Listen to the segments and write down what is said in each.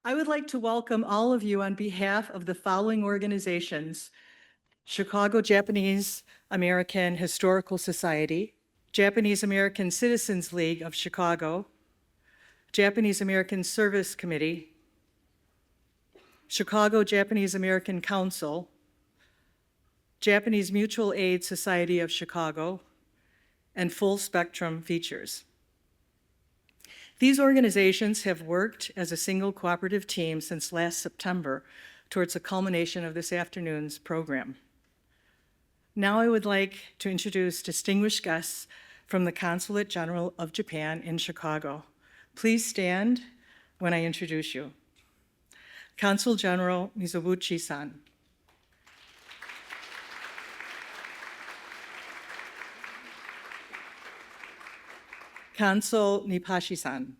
I would like to welcome all of you on behalf of the following organizations: Chicago Japanese American Historical Society, Japanese American Citizens League of Chicago, Japanese American Service Committee, Chicago Japanese American Council, Japanese Mutual Aid Society of Chicago, and Full Spectrum Features. These organizations have worked as a single cooperative team since last September towards the culmination of this afternoon's program. Now I would like to introduce distinguished guests from the Consulate General of Japan in Chicago. Please stand when I introduce you. Consul General Mizoguchi-san. Consul Nipashi-san.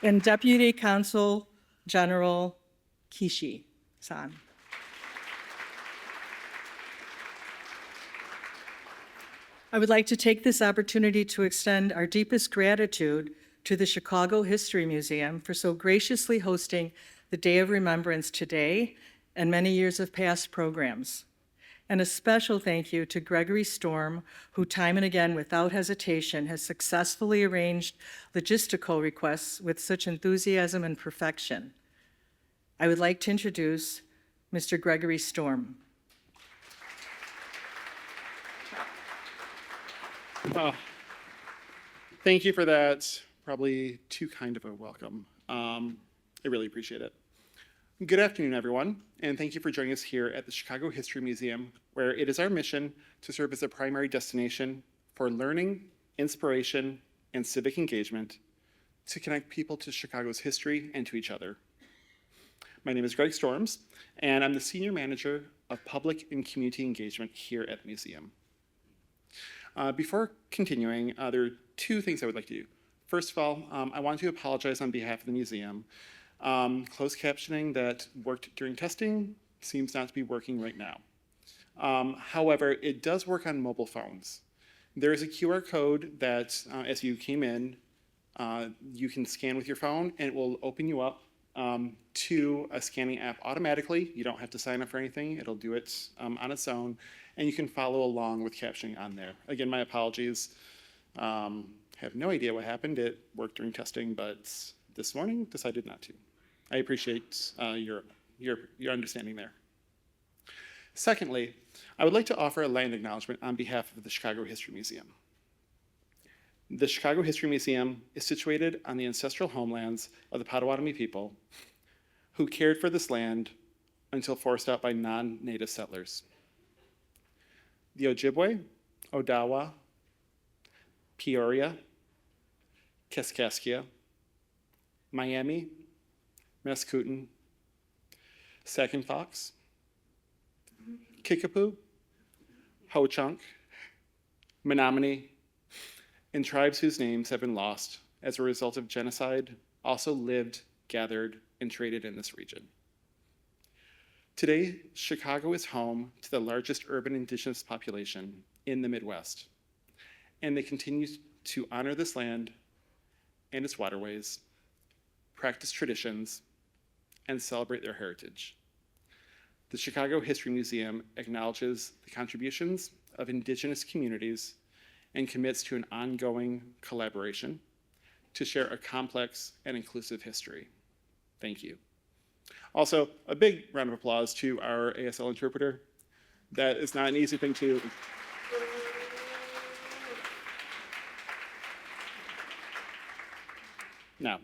And Deputy Consul General Kishi-san. I would like to take this opportunity to extend our deepest gratitude to the Chicago History Museum for so graciously hosting the Day of Remembrance today and many years of past programs. And a special thank you to Gregory Storm, who time and again, without hesitation, has successfully arranged logistical requests with such enthusiasm and perfection. I would like to introduce Mr. Gregory Storm. Thank you for that. Probably too kind of a welcome. I really appreciate it. Good afternoon, everyone, and thank you for joining us here at the Chicago History Museum, where it is our mission to serve as a primary destination for learning, inspiration, and civic engagement to connect people to Chicago's history and to each other. My name is Greg Storms, and I'm the Senior Manager of Public and Community Engagement here at the museum. Before continuing, there are two things I would like to do. First of all, I want to apologize on behalf of the museum. Closed captioning that worked during testing seems not to be working right now. However, it does work on mobile phones. There is a QR code that, as you came in, you can scan with your phone, and it will open you up to a scanning app automatically. You don't have to sign up for anything. It'll do it on its own, and you can follow along with captioning on there. Again, my apologies. Have no idea what happened. It worked during testing, but this morning decided not to. I appreciate your understanding there. Secondly, I would like to offer a land acknowledgement on behalf of the Chicago History Museum. The Chicago History Museum is situated on the ancestral homelands of the Potawatomi people who cared for this land until forced out by non-native settlers. The Ojibwe, Odawa, Peoria, Kaskaskia, Miami, Mascoutin, Sac and Fox, Kickapoo, Ho-Chunk, Menominee, and tribes whose names have been lost as a result of genocide also lived, gathered, and traded in this region. Today, Chicago is home to the largest urban indigenous population in the Midwest, and they continue to honor this land and its waterways, practice traditions, and celebrate their heritage. The Chicago History Museum acknowledges the contributions of indigenous communities and commits to an ongoing collaboration to share a complex and inclusive history. Thank you. Also, a big round of applause to our ASL interpreter. That is not an easy thing to. Now,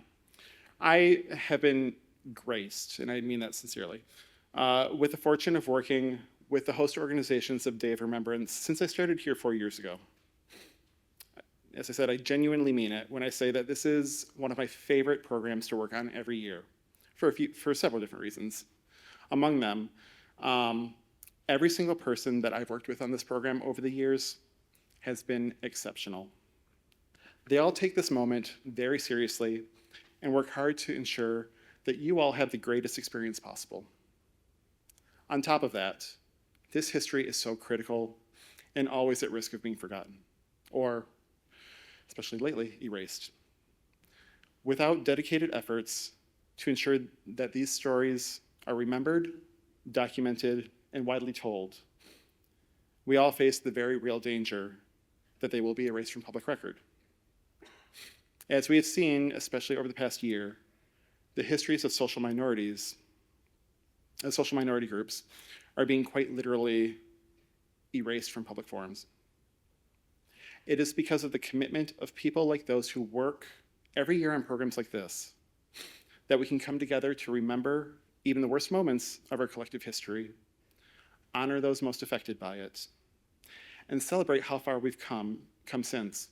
I have been graced, and I mean that sincerely, with the fortune of working with the host organizations of Day of Remembrance since I started here 4 years ago. As I said, I genuinely mean it when I say that this is one of my favorite programs to work on every year for several different reasons. Among them, every single person that I've worked with on this program over the years has been exceptional. They all take this moment very seriously and work hard to ensure that you all have the greatest experience possible. On top of that, this history is so critical and always at risk of being forgotten or especially lately, erased. Without dedicated efforts to ensure that these stories are remembered, documented, and widely told, we all face the very real danger that they will be erased from public record. As we have seen, especially over the past year, the histories of social minority groups are being quite literally erased from public forums. It is because of the commitment of people like those who work every year on programs like this that we can come together to remember even the worst moments of our collective history, honor those most affected by it, and celebrate how far we've come since,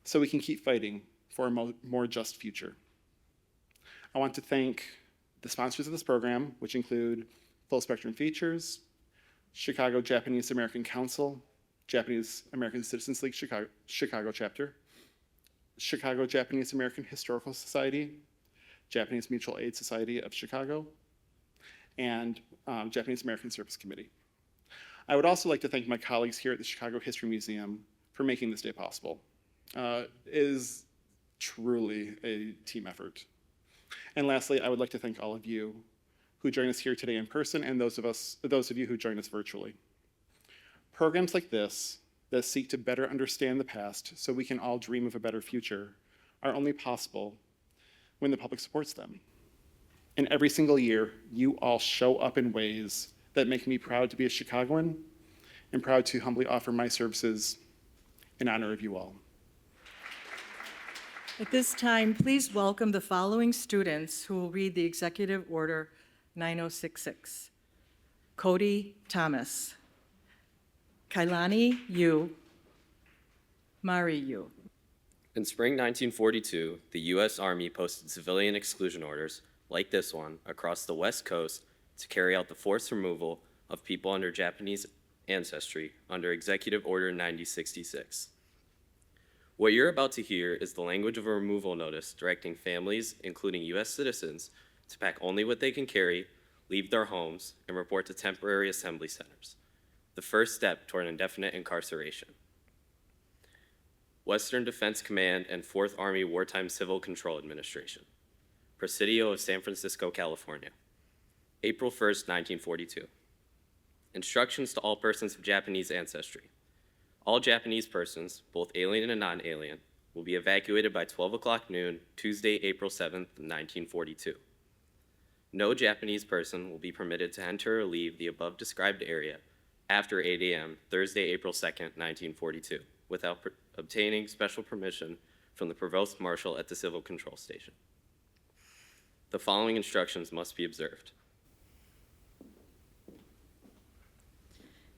so we can keep fighting for a more just future. I want to thank the sponsors of this program, which include Full Spectrum Features, Chicago Japanese American Council, Japanese American Citizens League Chicago chapter, Chicago Japanese American Historical Society, Japanese Mutual Aid Society of Chicago, and Japanese American Service Committee. I would also like to thank my colleagues here at the Chicago History Museum for making this day possible. It is truly a team effort. And lastly, I would like to thank all of you who join us here today in person and those of you who join us virtually. Programs like this that seek to better understand the past so we can all dream of a better future are only possible when the public supports them. And every single year, you all show up in ways that make me proud to be a Chicagoan and proud to humbly offer my services in honor of you all. At this time, please welcome the following students who will read the Executive Order 9066. Cody Thomas, Kailani Yu, Mari Yu. In spring 1942, the U.S. Army posted civilian exclusion orders, like this one, across the West Coast to carry out the forced removal of people under Japanese ancestry under Executive Order 9066. What you're about to hear is the language of a removal notice directing families, including U.S. citizens, to pack only what they can carry, leave their homes, and report to temporary assembly centers, the first step toward indefinite incarceration. Western Defense Command and 4th Army Wartime Civil Control Administration, Presidio of San Francisco, California, April 1st, 1942. Instructions to all persons of Japanese ancestry. All Japanese persons, both alien and non-alien, will be evacuated by 12 o'clock noon, Tuesday, April 7th, 1942. No Japanese person will be permitted to enter or leave the above described area after 8 a.m., Thursday, April 2nd, 1942, without obtaining special permission from the Provost Marshal at the Civil Control Station. The following instructions must be observed.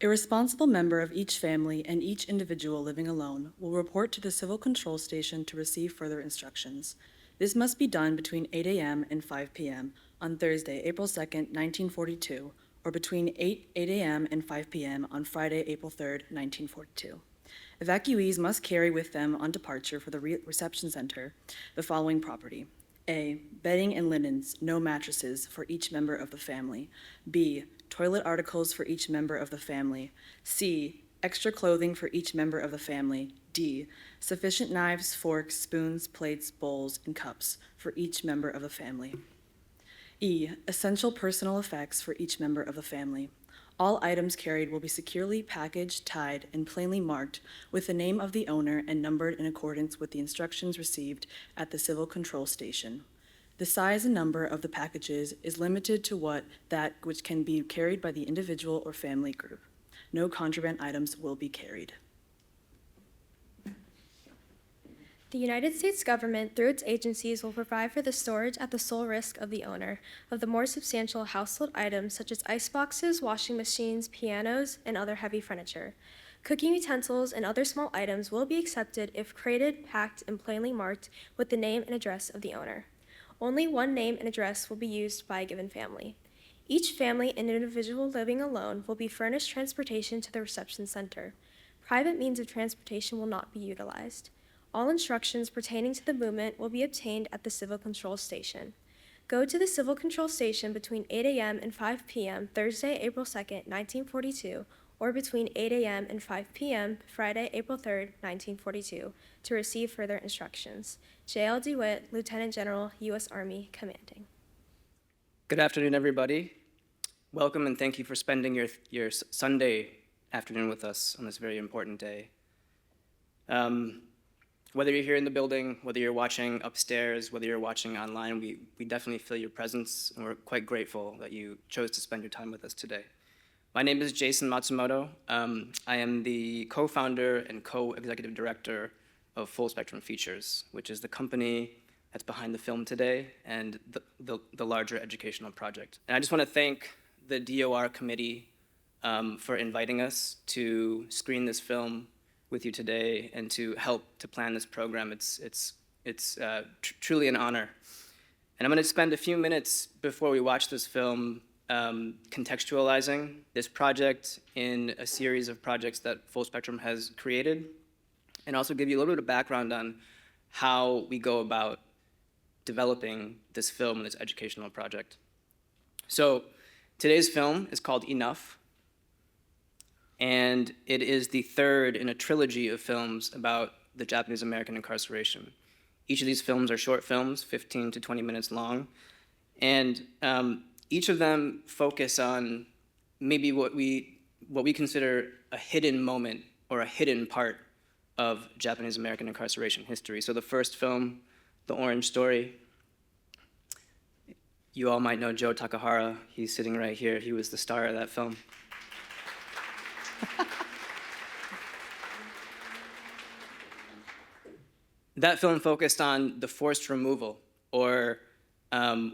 A responsible member of each family and each individual living alone will report to the Civil Control Station to receive further instructions. This must be done between 8 a.m. and 5 p.m. on Thursday, April 2nd, 1942, or between 8 a.m. and 5 p.m. on Friday, April 3rd, 1942. Evacuees must carry with them on departure for the reception center the following property. A. Bedding and linens, no mattresses, for each member of the family. B. Toilet articles for each member of the family. C. Extra clothing for each member of the family. D. Sufficient knives, forks, spoons, plates, bowls, and cups for each member of the family. E. Essential personal effects for each member of the family. All items carried will be securely packaged, tied, and plainly marked with the name of the owner and numbered in accordance with the instructions received at the Civil Control Station. The size and number of the packages is limited to that which can be carried by the individual or family group. No contraband items will be carried. The United States government, through its agencies, will provide for the storage at the sole risk of the owner of the more substantial household items such as iceboxes, washing machines, pianos, and other heavy furniture. Cooking utensils and other small items will be accepted if crated, packed, and plainly marked with the name and address of the owner. Only one name and address will be used by a given family. Each family and individual living alone will be furnished transportation to the reception center. Private means of transportation will not be utilized. All instructions pertaining to the movement will be obtained at the Civil Control Station. Go to the Civil Control Station between 8 a.m. and 5 p.m. Thursday, April 2nd, 1942, or between 8 a.m. and 5 p.m., Friday, April 3rd, 1942, to receive further instructions. J.L. DeWitt, Lieutenant General, U.S. Army, commanding. Good afternoon, everybody. Welcome and thank you for spending your Sunday afternoon with us on this very important day. Whether you're here in the building, whether you're watching upstairs, whether you're watching online, we definitely feel your presence, and we're quite grateful that you chose to spend your time with us today. My name is Jason Matsumoto. I am the co-founder and co-executive director of Full Spectrum Features, which is the company that's behind the film today and the larger educational project. And I just want to thank the DOR committee for inviting us to screen this film with you today and to help to plan this program. It's truly an honor. And I'm going to spend a few minutes before we watch this film contextualizing this project in a series of projects that Full Spectrum has created, and also give you a little bit of background on how we go about developing this film and this educational project. So today's film is called Enough, and it is the third in a trilogy of films about the Japanese American incarceration. Each of these films are short films, 15 to 20 minutes long, and each of them focus on maybe what we consider a hidden moment or a hidden part of Japanese American incarceration history. So the first film, The Orange Story, you all might know Joe Takahara. He's sitting right here. He was the star of that film. That film focused on the forced removal, or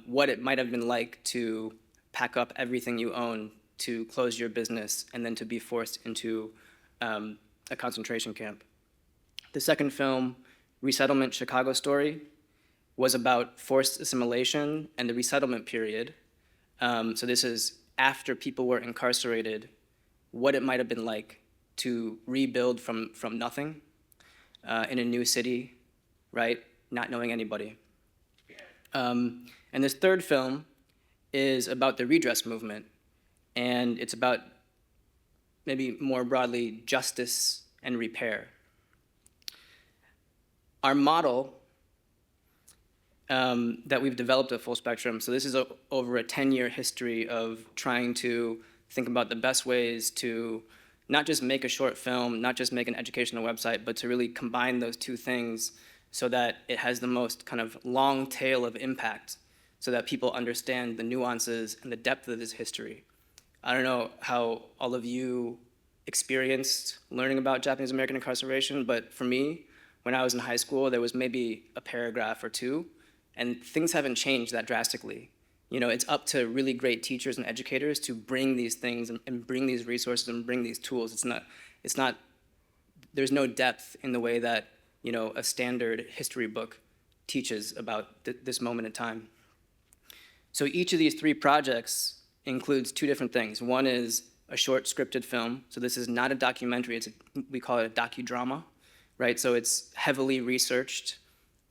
what it might have been like to pack up everything you own, to close your business, and then to be forced into a concentration camp. The second film, Resettlement Chicago Story, was about forced assimilation and the resettlement period. So this is after people were incarcerated, what it might have been like to rebuild from nothing in a new city, right? Not knowing anybody. And this third film is about the redress movement, and it's about maybe more broadly justice and repair. Our model that we've developed at Full Spectrum, so this is over a 10-year history of trying to think about the best ways to not just make a short film, not just make an educational website, but to really combine those two things so that it has the most kind of long tail of impact, so that people understand the nuances and the depth of this history. I don't know how all of you experienced learning about Japanese American incarceration, but for me, when I was in high school, there was maybe a paragraph or two, and things haven't changed that drastically. You know, it's up to really great teachers and educators to bring these things and bring these resources and bring these tools. There's no depth in the way that, you know, a standard history book teaches about this moment in time. So each of these three projects includes two different things. One is a short scripted film. So this is not a documentary, we call it a docudrama, right? So it's heavily researched,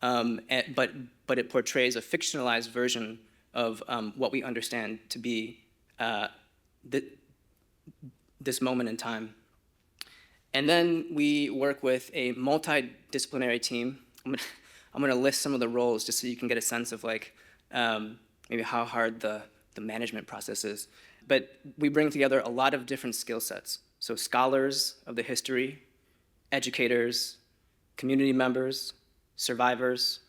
but it portrays a fictionalized version of what we understand to be this moment in time. And then we work with a multidisciplinary team. I'm gonna list some of the roles just so you can get a sense of like maybe how hard the management process is. But we bring together a lot of different skill sets. So scholars of the history, educators, community members, survivors,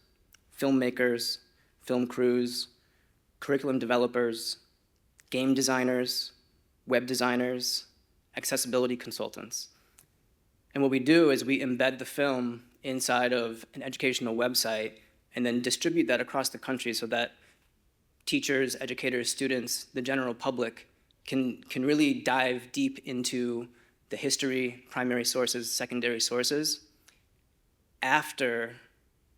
filmmakers, film crews, curriculum developers, game designers, web designers, accessibility consultants. And what we do is we embed the film inside of an educational website and then distribute that across the country so that teachers, educators, students, the general public can really dive deep into the history, primary sources, secondary sources, after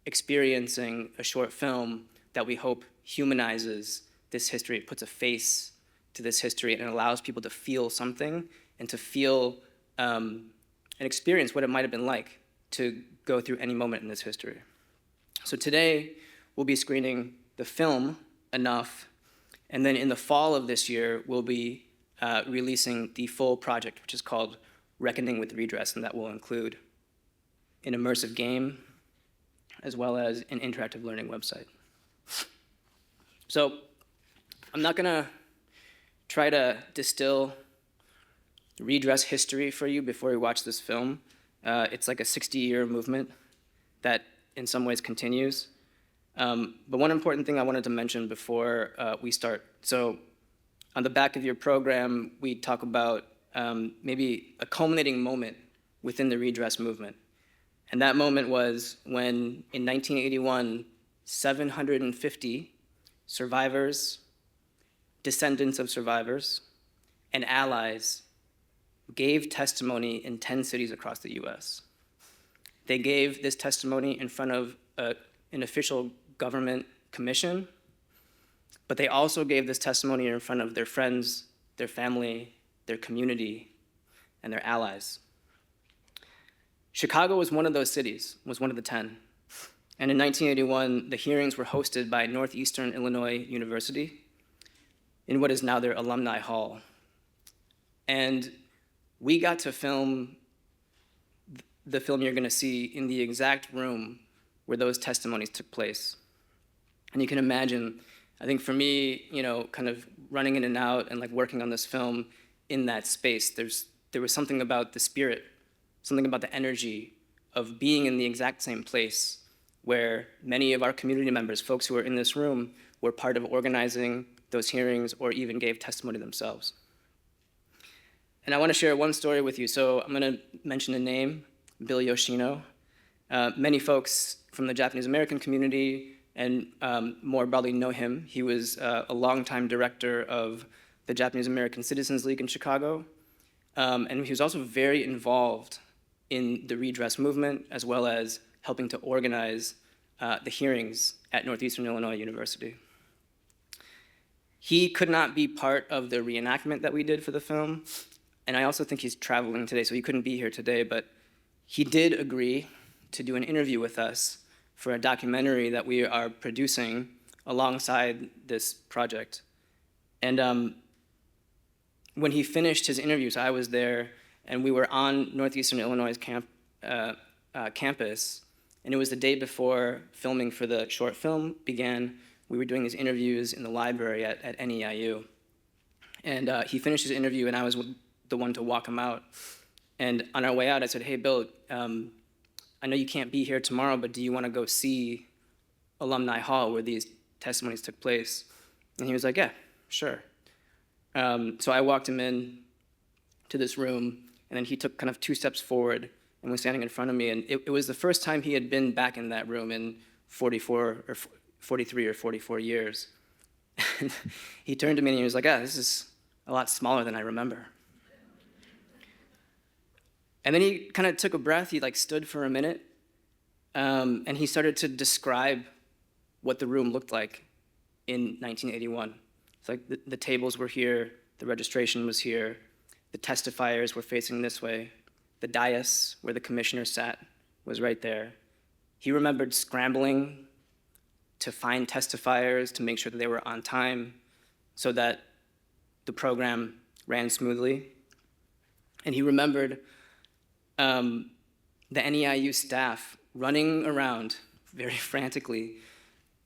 experiencing a short film that we hope humanizes this history, puts a face to this history, and allows people to feel something and to feel and experience what it might have been like to go through any moment in this history. So today, we'll be screening the film, Enough, and then in the fall of this year, we'll be releasing the full project, which is called Reckoning with Redress, and that will include an immersive game as well as an interactive learning website. So I'm not gonna try to distill redress history for you before you watch this film. It's like a 60-year movement that in some ways continues. But one important thing I wanted to mention before we start. So on the back of your program, we talk about maybe a culminating moment within the redress movement. And that moment was when, in 1981, 750 survivors, descendants of survivors, and allies gave testimony in 10 cities across the US. They gave this testimony in front of an official government commission, but they also gave this testimony in front of their friends, their family, their community, and their allies. Chicago was one of those cities, was one of the 10. And in 1981, the hearings were hosted by Northeastern Illinois University in what is now their Alumni Hall. And we got to film the film you're gonna see in the exact room where those testimonies took place. And you can imagine, I think for me, you know, kind of running in and out and like working on this film in that space, there was something about the spirit, something about the energy of being in the exact same place where many of our community members, folks who are in this room, were part of organizing those hearings or even gave testimony themselves. And I want to share one story with you. So I'm going to mention a name, Bill Yoshino. Many folks from the Japanese American community and more broadly know him. He was a longtime director of the Japanese American Citizens League in Chicago. And he was also very involved in the redress movement, as well as helping to organize the hearings at Northeastern Illinois University. He could not be part of the reenactment that we did for the film, and I also think he's traveling today, so he couldn't be here today, but he did agree to do an interview with us for a documentary that we are producing alongside this project. And when he finished his interview, so I was there, and we were on Northeastern Illinois' campus, and it was the day before filming for the short film began. We were doing these interviews in the library at NEIU. And he finished his interview, and I was the one to walk him out. And on our way out, I said, hey, Bill, I know you can't be here tomorrow, but do you want to go see Alumni Hall where these testimonies took place? And he was like, yeah, sure. So I walked him in to this room, and then he took kind of 2 steps forward and was standing in front of me. And it was the first time he had been back in that room in 43 or 44 years. And he turned to me and he was like, this is a lot smaller than I remember. And then he kind of took a breath, he like stood for a minute, and he started to describe what the room looked like in 1981. It's like the tables were here, the registration was here, the testifiers were facing this way, the dais where the commissioner sat was right there. He remembered scrambling to find testifiers, to make sure that they were on time so that the program ran smoothly. And he remembered the NEIU staff running around very frantically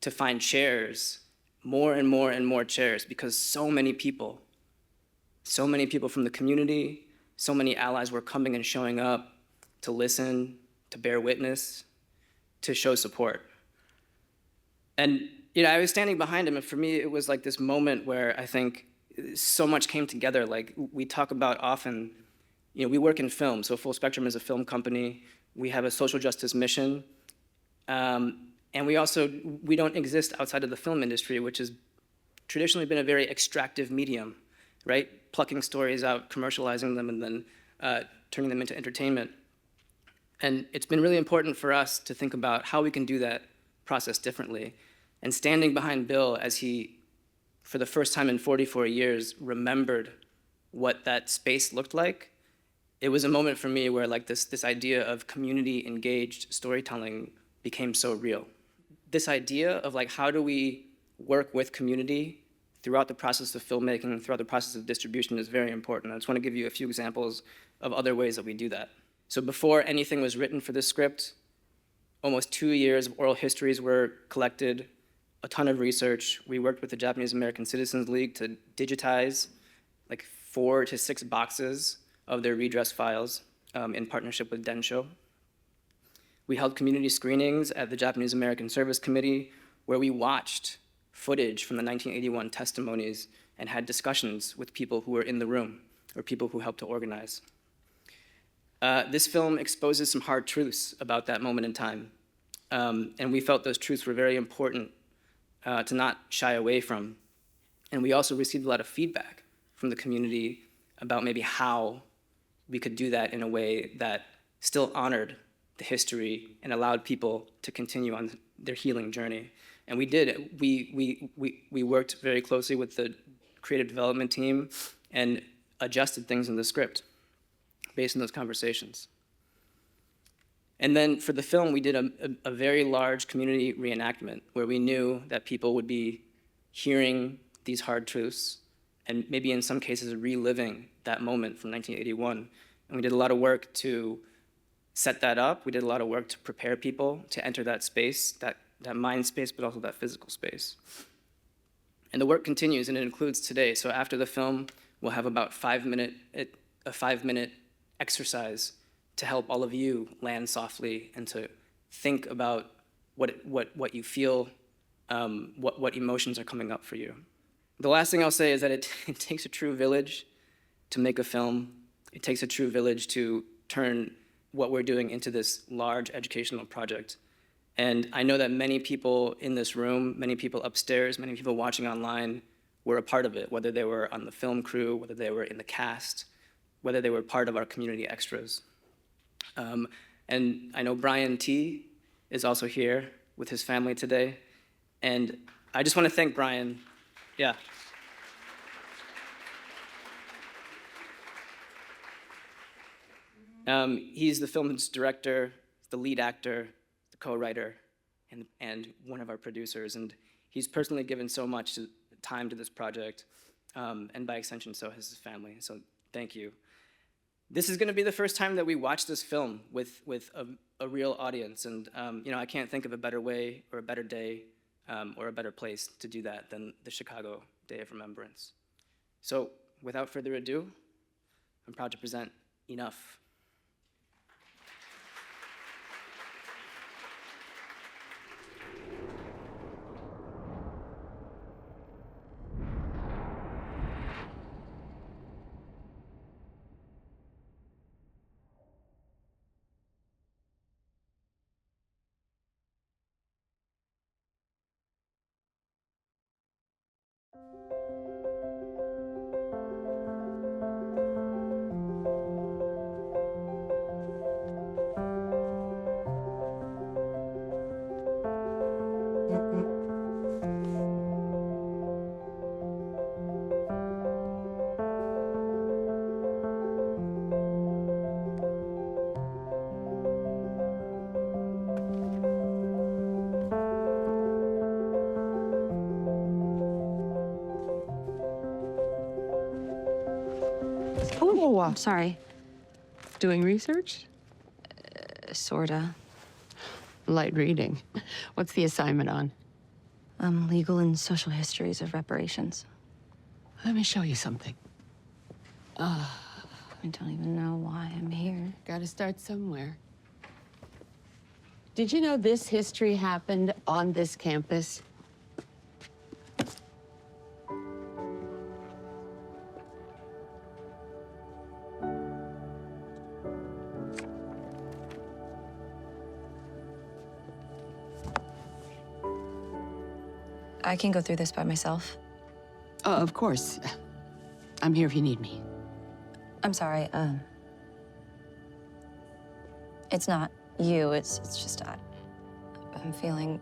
to find chairs, more and more and more chairs, because so many people from the community, so many allies were coming and showing up to listen, to bear witness, to show support. And you know, I was standing behind him, and for me, it was like this moment where I think so much came together. Like we talk about often, you know, we work in film, so Full Spectrum is a film company. We have a social justice mission, and we don't exist outside of the film industry, which has traditionally been a very extractive medium, right? Plucking stories out, commercializing them, and then turning them into entertainment. And it's been really important for us to think about how we can do that process differently. And standing behind Bill as he, for the first time in 44 years, remembered what that space looked like, it was a moment for me where like this idea of community engaged storytelling became so real. This idea of like, how do we work with community throughout the process of filmmaking, throughout the process of distribution is very important. I just want to give you a few examples of other ways that we do that. So before anything was written for this script, almost 2 years of oral histories were collected, a ton of research. We worked with the Japanese American Citizens League to digitize like 4 to 6 boxes of their redress files in partnership with Densho. We held community screenings at the Japanese American Service Committee where we watched footage from the 1981 testimonies and had discussions with people who were in the room or people who helped to organize. This film exposes some hard truths about that moment in time. And we felt those truths were very important to not shy away from. And we also received a lot of feedback from the community about maybe how we could do that in a way that still honored the history and allowed people to continue on their healing journey. And we did. We worked very closely with the creative development team and adjusted things in the script based on those conversations. And then for the film, we did a very large community reenactment where we knew that people would be hearing these hard truths and maybe in some cases reliving that moment from 1981. And we did a lot of work to set that up. We did a lot of work to prepare people to enter that space, that mind space, but also that physical space. And the work continues, and it includes today. So after the film, we'll have about a 5-minute exercise to help all of you land softly and to think about what you feel, what emotions are coming up for you. The last thing I'll say is that it takes a true village to make a film. It takes a true village to turn what we're doing into this large educational project. And I know that many people in this room, many people upstairs, many people watching online were a part of it, whether they were on the film crew, whether they were in the cast, whether they were part of our community extras. And I know Brian T. is also here with his family today. And I just want to thank Brian. Yeah. He's the film's director, the lead actor, the co-writer, and one of our producers. And he's personally given so much time to this project, and by extension, so has his family. So thank you. This is going to be the first time that we watch this film with a real audience. And I can't think of a better way or a better day or a better place to do that than the Chicago Day of Remembrance. So without further ado, I'm proud to present Enough. Oh, I'm sorry. Doing research? Sorta. Light reading. What's the assignment on? Legal and social histories of reparations. Let me show you something. I don't even know why I'm here. Gotta start somewhere. Did you know this history happened on this campus? I can go through this by myself. Oh, of course. I'm here if you need me. I'm sorry, it's not you, it's just I'm feeling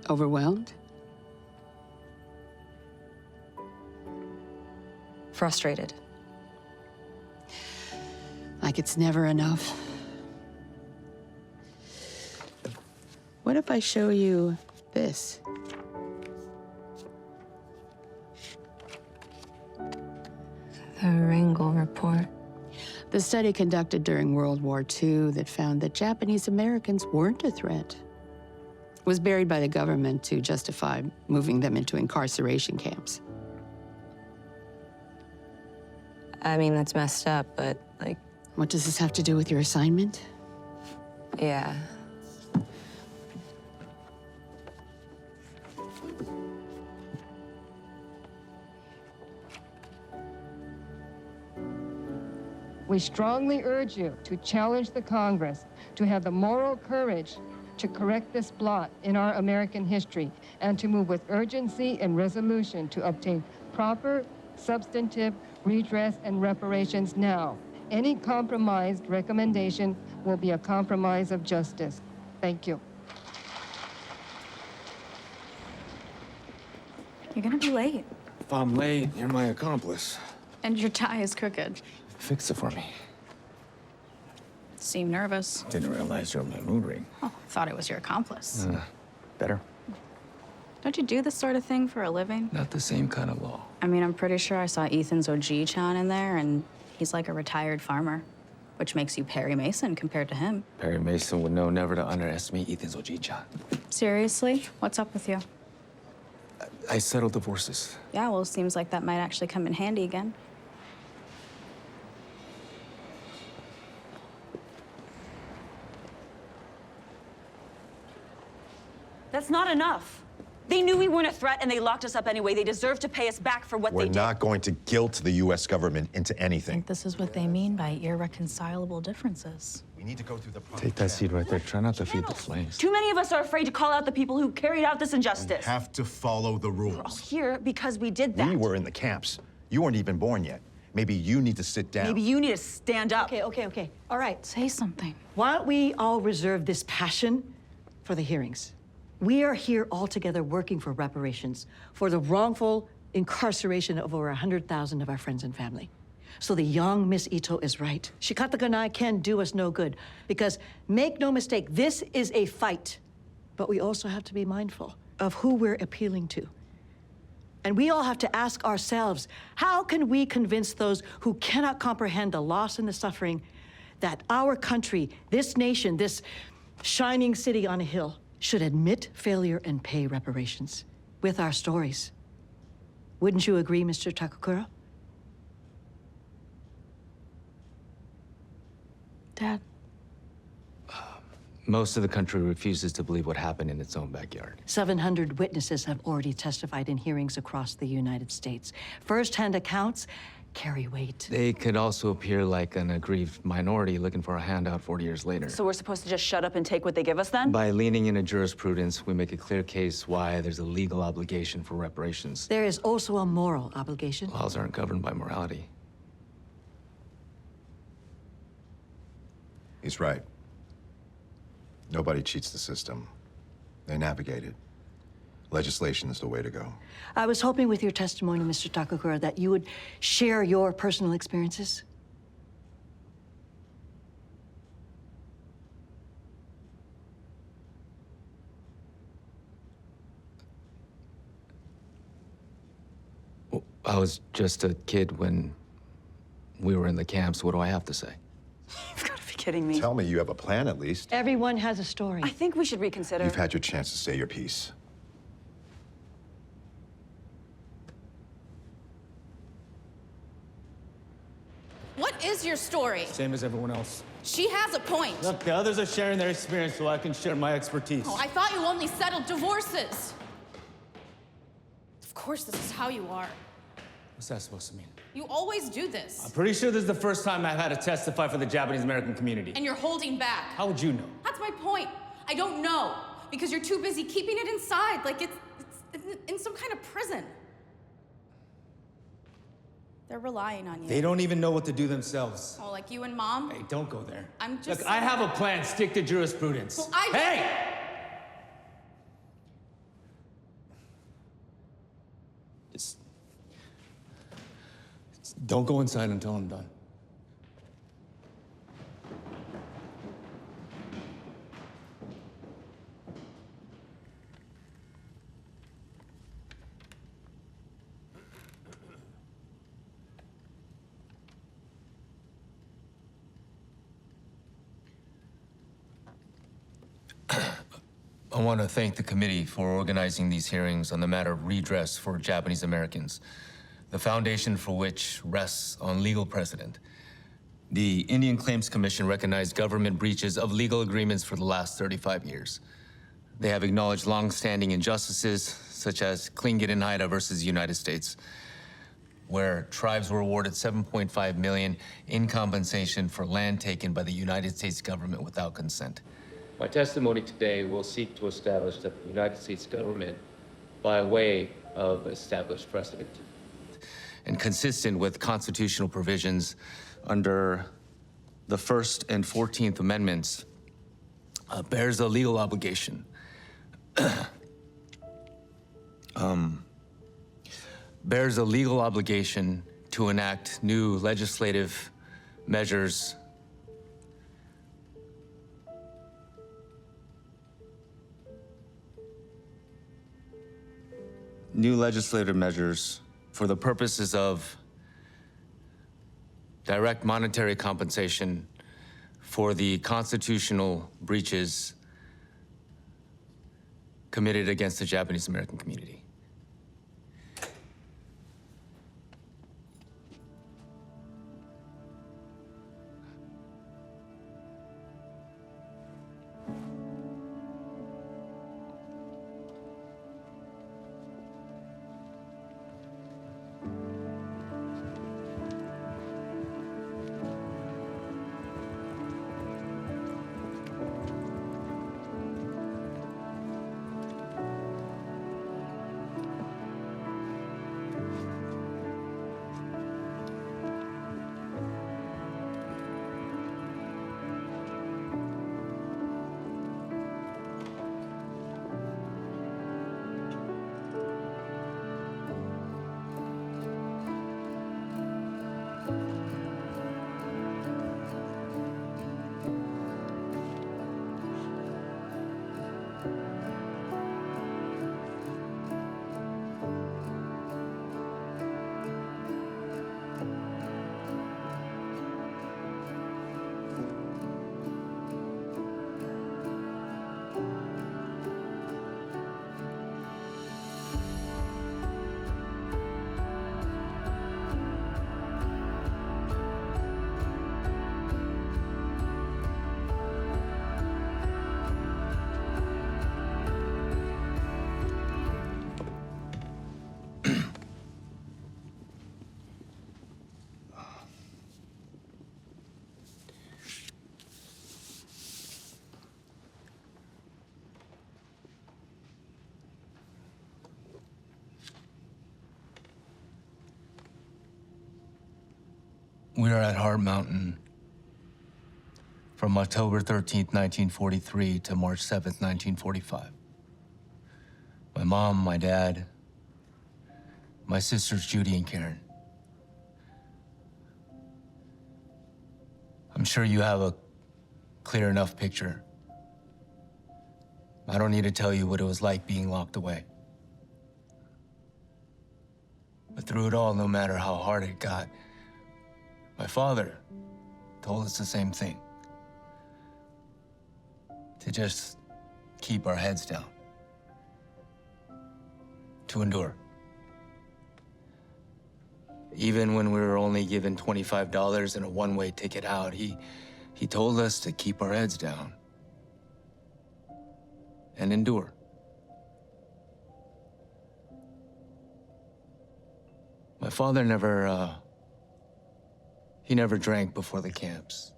Overwhelmed? frustrated. Like it's never enough? What if I show you this? Wrangell report. The study conducted during World War II that found that Japanese Americans weren't a threat was buried by the government to justify moving them into incarceration camps. I mean, that's messed up, but, like, What does this have to do with your assignment? yeah. We strongly urge you to challenge the Congress to have the moral courage to correct this blot in our American history and to move with urgency and resolution to obtain proper, substantive redress and reparations now. Any compromised recommendation will be a compromise of justice. Thank you. You're gonna be late. If I'm late, you're my accomplice. And your tie is crooked. Fix it for me. Seem nervous. Didn't realize you're my mood ring. Oh, thought it was your accomplice. Better? Don't you do this sort of thing for a living? Not the same kind of law. I mean, I'm pretty sure I saw Ethan's OG-chan in there, and he's like a retired farmer, which makes you Perry Mason compared to him. Perry Mason would know never to underestimate Ethan's OG-chan. Seriously? What's up with you? I settled divorces. Yeah, well, seems like that might actually come in handy again. That's not enough. They knew we weren't a threat and they locked us up anyway. They deserve to pay us back for what they did. We're not going to guilt the U.S. government into I anything. think this is what they mean by irreconcilable differences. We need to go through the process. Take that seat right there. Try not to feed the flames. Too many of us are afraid to call out the people who carried out this injustice. We have to follow the We're all rules. here because we did that. We were in the camps. You weren't even born yet. Maybe you need to sit down. Maybe you need to stand up. Okay. All right. Say something. Why don't we all reserve this passion for the hearings? We are here all together working for reparations for the wrongful incarceration of over 100,000 of our friends and family. So the young Miss Ito is right. Shikata Ganai can do us no good because, make no mistake, this is a fight. But we also have to be mindful of who we're appealing to. And we all have to ask ourselves, how can we convince those who cannot comprehend the loss and the suffering that our country, this nation, this shining city on a hill, should admit failure and pay reparations with our stories? Wouldn't you agree, Mr. Takakura? Dad. Most of the country refuses to believe what happened in its own backyard. 700 witnesses have already testified in hearings across the United States. First-hand accounts carry weight. They could also appear like an aggrieved minority looking for a handout 40 years later. So we're supposed to just shut up and take what they give us then? By leaning into jurisprudence, we make a clear case why there's a legal obligation for reparations. There is also a moral obligation. Laws aren't governed by morality. He's right. Nobody cheats the system. They navigate it. Legislation is the way to go. I was hoping with your testimony, Mr. Takakura, that you would share your personal experiences. I was just a kid when we were in the camps. What do I have to say? You've got to be kidding me. Tell me you have a plan at least. Everyone has a story. I think we should reconsider. You've had your chance to say your piece. What is your story? Same as everyone else. She has a point. Look, the others are sharing their experience so I can share my expertise. Oh, I thought you only settled divorces. Of course, this is how you are. What's that supposed to mean? You always do this. I'm pretty sure this is the first time I've had to testify for the Japanese American community. And you're holding back. How would you know? That's my point. I don't know. Because you're too busy keeping it inside, like it's in some kind of prison. They're relying on you. They don't even know what to do themselves. Oh, like you and Mom? Hey, don't go there. I'm just... Look, I have a plan. Stick to jurisprudence. Well, I... Hey! Just don't go inside until I'm done. I want to thank the committee for organizing these hearings on the matter of redress for Japanese Americans, the foundation for which rests on legal precedent. The Indian Claims Commission recognized government breaches of legal agreements for the last 35 years. They have acknowledged long-standing injustices, such as Tlingit and Haida versus the United States, where tribes were awarded $7.5 million in compensation for land taken by the United States government without consent. My testimony today will seek to establish that the United States government, by way of established precedent, and consistent with constitutional provisions under the First and 14th Amendments, bears a legal obligation bears a legal obligation to enact new legislative measures for the purposes of direct monetary compensation for the constitutional breaches committed against the Japanese American community. We are at Hart Mountain from October 13th, 1943 to March 7th, 1945. My mom, my dad, my sisters Judy and Karen. I'm sure you have a clear enough picture. I don't need to tell you what it was like being locked away. But through it all, no matter how hard it got, my father told us the same thing. To just keep our heads down. To endure. Even when we were only given $25 and a one-way ticket out, he told us to keep our heads down and endure. My father never drank before the camps.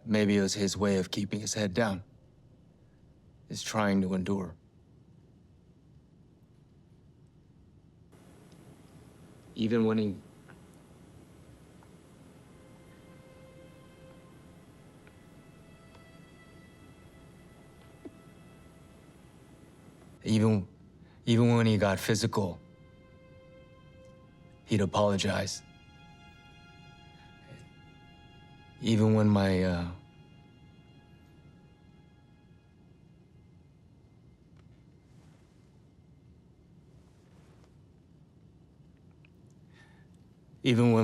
Maybe it was his way of keeping his head down. Is trying to endure. Even when he... Even when he got physical, he'd apologize. Even when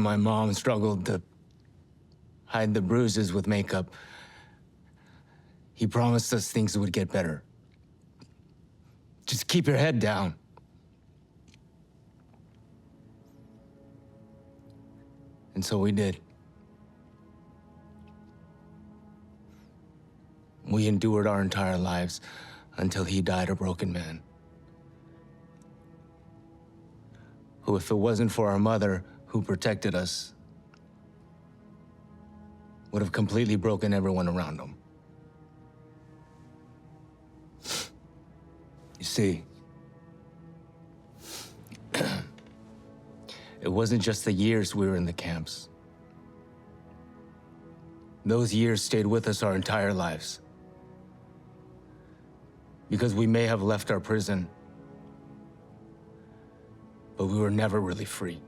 my mom struggled to hide the bruises with makeup, He promised us things would get better. Just keep your head down. And so we did. We endured our entire lives until he died a broken man. Who, if it wasn't for our mother who protected us, would have completely broken everyone around him. You see, it wasn't just the years we were in the camps. Those years stayed with us our entire lives. Because we may have left our prison, but we were never really free.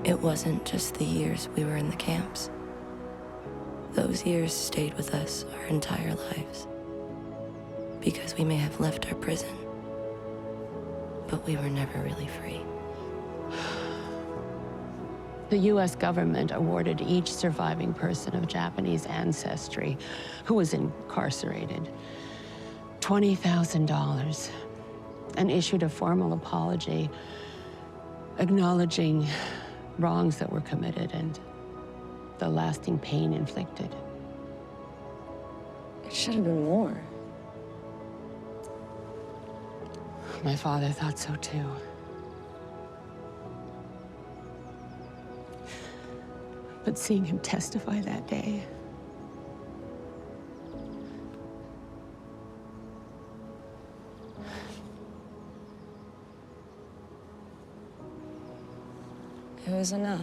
It wasn't just the years we were in the camps. Those years stayed with us our entire lives. Because we may have left our prison, but we were never really free. The U.S. government awarded each surviving person of Japanese ancestry who was incarcerated $20,000 and issued a formal apology acknowledging wrongs that were committed and the lasting pain inflicted. It should have been more. My father thought so too. But seeing him testify that day, It was enough.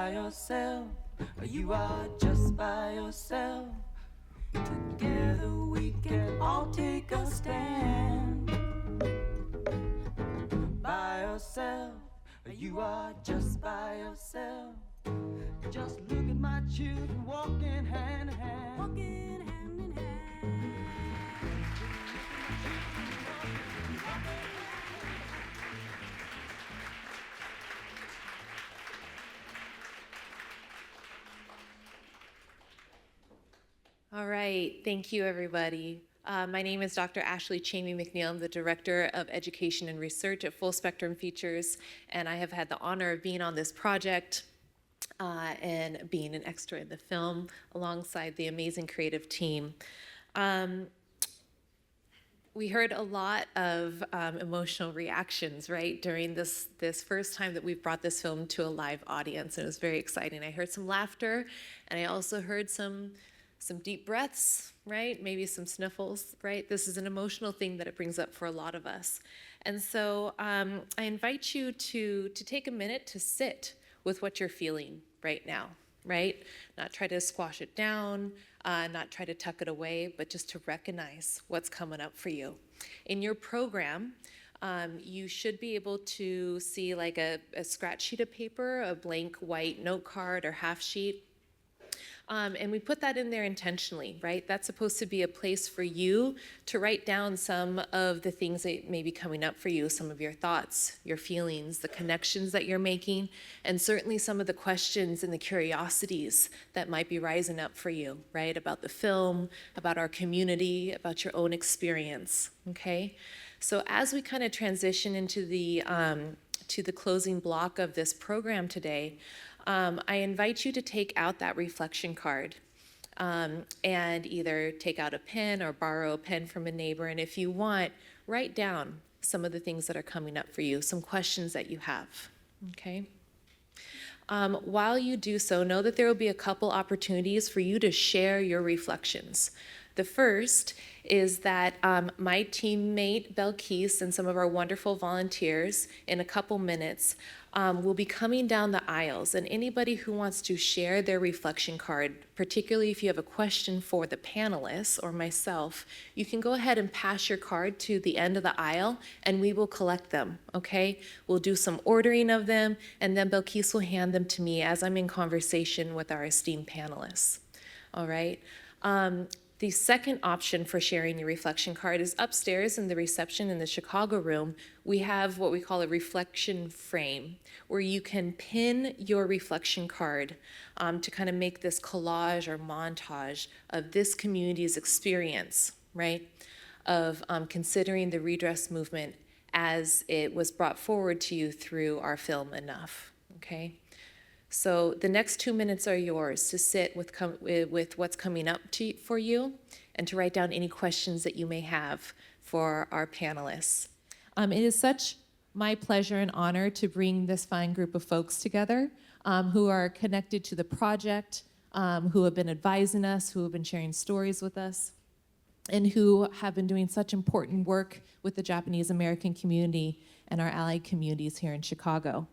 by yourself, or you are just by yourself. Together we can all take a stand. By yourself, or you are just by yourself. Just look at my children walking hand in hand. Walking hand in hand. All right, thank you, everybody. My name is Dr. Ashley Chamey McNeil. I'm the Director of Education and Research at Full Spectrum Features, and I have had the honor of being on this project and being an extra in the film alongside the amazing creative team. We heard a lot of emotional reactions, right, during this first time that we've brought this film to a live audience. It was very exciting. I heard some laughter, and I also heard some deep breaths, right? Maybe some sniffles, right? This is an emotional thing that it brings up for a lot of us. And so I invite you to take a minute to sit with what you're feeling right now, right? Not try to squash it down, not try to tuck it away, but just to recognize what's coming up for you. In your program, you should be able to see like a scratch sheet of paper, a blank white note card or half sheet. And we put that in there intentionally, right? That's supposed to be a place for you to write down some of the things that may be coming up for you, some of your thoughts, your feelings, the connections that you're making, and certainly some of the questions and the curiosities that might be rising up for you, right? About the film, about our community, about your own experience, okay? So as we kind of transition into the closing block of this program today, I invite you to take out that reflection card and either take out a pen or borrow a pen from a neighbor. And if you want, write down some of the things that are coming up for you, some questions that you have, okay? While you do so, know that there will be a couple opportunities for you to share your reflections. The first is that my teammate Belkis and some of our wonderful volunteers in a couple minutes will be coming down the aisles, and anybody who wants to share their reflection card, particularly if you have a question for the panelists or myself, you can go ahead and pass your card to the end of the aisle and we will collect them, okay? We'll do some ordering of them and then Belkis will hand them to me as I'm in conversation with our esteemed panelists, all right? The second option for sharing your reflection card is upstairs in the reception in the Chicago room. We have what we call a reflection frame where you can pin your reflection card to kind of make this collage or montage of this community's experience, right? Of considering the redress movement as it was brought forward to you through our film Enough, okay? So the next 2 minutes are yours to sit with what's coming up for you and to write down any questions that you may have for our panelists. It is such my pleasure and honor to bring this fine group of folks together who are connected to the project, who have been advising us, who have been sharing stories with us, and who have been doing such important work with the Japanese American community and our allied communities here in Chicago.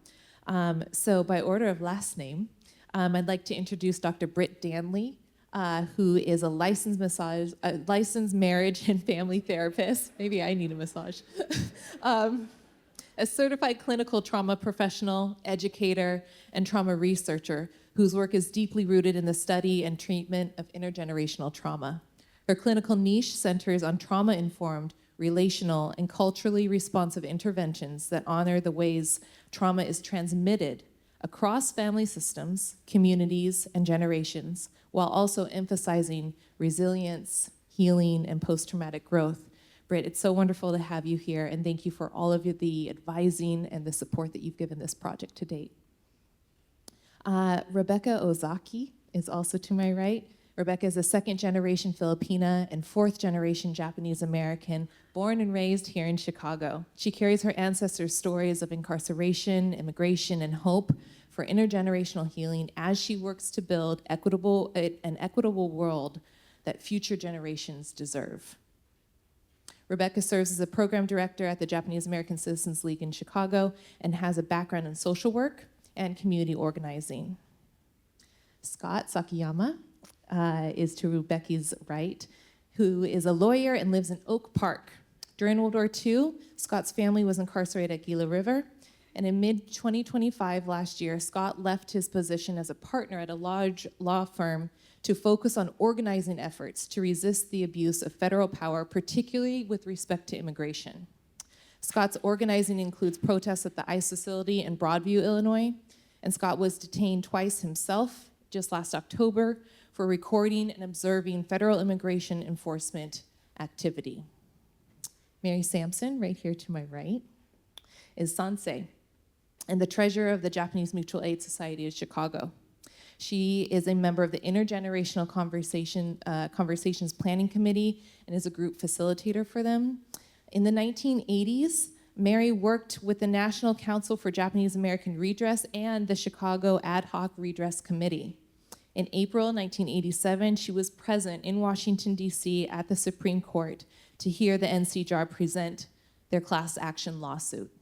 So by order of last name, I'd like to introduce Dr. Britt Dantley, who is a licensed marriage and family therapist. Maybe I need a massage. A certified clinical trauma professional, educator, and trauma researcher whose work is deeply rooted in the study and treatment of intergenerational trauma. Her clinical niche centers on trauma-informed, relational, and culturally responsive interventions that honor the ways trauma is transmitted across family systems, communities, and generations, while also emphasizing resilience, healing, and post-traumatic growth. Britt, it's so wonderful to have you here, and thank you for all of the advising and the support that you've given this project to date. Rebecca Ozaki is also to my right. Rebecca is a second-generation Filipina and fourth-generation Japanese American, born and raised here in Chicago. She carries her ancestors' stories of incarceration, immigration, and hope for intergenerational healing as she works to build an equitable world that future generations deserve. Rebecca serves as a program director at the Japanese American Citizens League in Chicago and has a background in social work and community organizing. Scott Sakiyama is to Becky's right, who is a lawyer and lives in Oak Park. During World War II, Scott's family was incarcerated at Gila River, and in mid-2025 last year, Scott left his position as a partner at a large law firm to focus on organizing efforts to resist the abuse of federal power, particularly with respect to immigration. Scott's organizing includes protests at the ICE facility in Broadview, Illinois, and Scott was detained twice himself just last October for recording and observing federal immigration enforcement activity. Mary Samson, right here to my right, is Sansei, and the treasurer of the Japanese Mutual Aid Society of Chicago. She is a member of the Intergenerational Conversations Planning Committee and is a group facilitator for them. In the 1980s, Mary worked with the National Council for Japanese American Redress and the Chicago Ad Hoc Redress Committee. In April 1987, she was present in Washington, D.C. at the Supreme Court to hear the NCJAR present their class action lawsuit.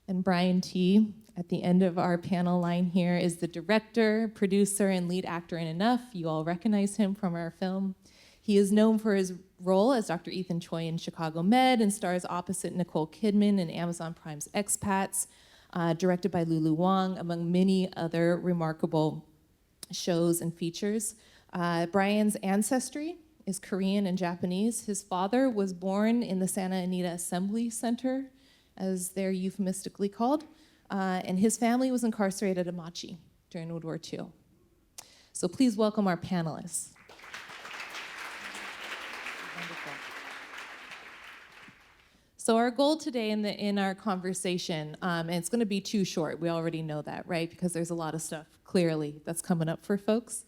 And Brian T., at the end of our panel line here, is the director, producer, and lead actor in Enough. You all recognize him from our film. He is known for his role as Dr. Ethan Choi in Chicago Med and stars opposite Nicole Kidman in Amazon Prime's Expats, directed by Lulu Wang, among many other remarkable shows and features. Brian's ancestry is Korean and Japanese. His father was born in the Santa Anita Assembly Center, as they're euphemistically called, and his family was incarcerated at Amachi during World War II. So please welcome our panelists. Wonderful. So our goal today in our conversation, and it's going to be too short, we already know that, right? Because there's a lot of stuff, clearly, that's coming up for folks.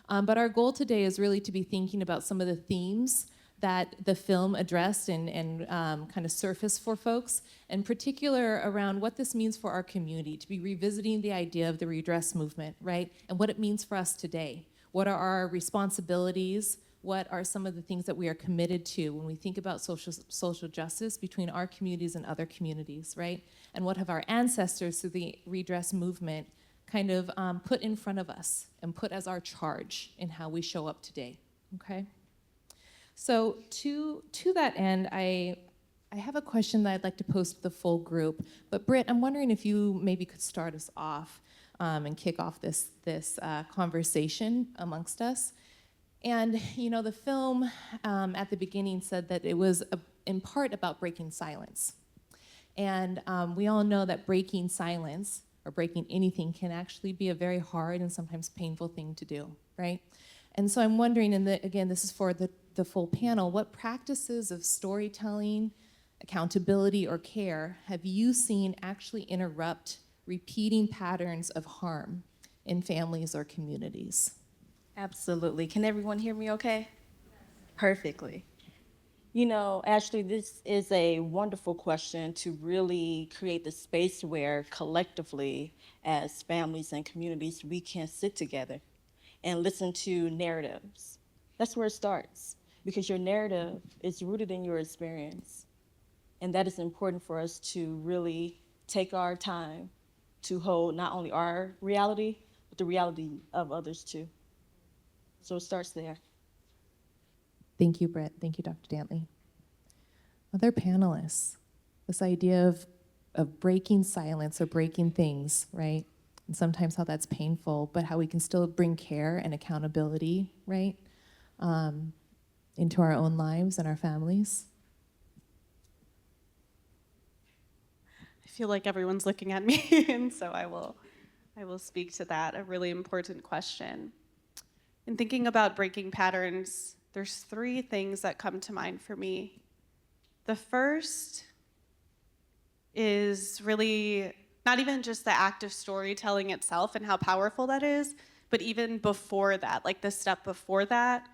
But our goal today is really to be thinking about some of the themes that the film addressed and kind of surfaced for folks, in particular around what this means for our community, to be revisiting the idea of the redress movement, right? And what it means for us today. What are our responsibilities? What are some of the things that we are committed to when we think about social justice between our communities and other communities, right? And what have our ancestors through the redress movement kind of put in front of us and put as our charge in how we show up today, okay? So to that end, I have a question that I'd like to pose to the full group. But Britt, I'm wondering if you maybe could start us off and kick off this conversation amongst us. And you know, the film at the beginning said that it was in part about breaking silence. And we all know that breaking silence or breaking anything can actually be a very hard and sometimes painful thing to do, right? And so I'm wondering, and again, this is for the full panel, what practices of storytelling, accountability, or care have you seen actually interrupt repeating patterns of harm in families or communities? Absolutely. Can everyone hear me okay? Perfectly. You know, Ashley, this is a wonderful question to really create the space where collectively, as families and communities, we can sit together and listen to narratives. That's where it starts, because your narrative is rooted in your experience. And that is important for us to really take our time to hold not only our reality, but the reality of others too. So it starts there. Thank you, Britt. Thank you, Dr. Dantley. Other panelists, this idea of breaking silence or breaking things, right? And sometimes how that's painful, but how we can still bring care and accountability, right? Into our own lives and our families. I feel like everyone's looking at me, and so I will speak to that, a really important question. In thinking about breaking patterns, there's 3 things that come to mind for me. The first is really not even just the act of storytelling itself and how powerful that is, but even before that, like the step before that,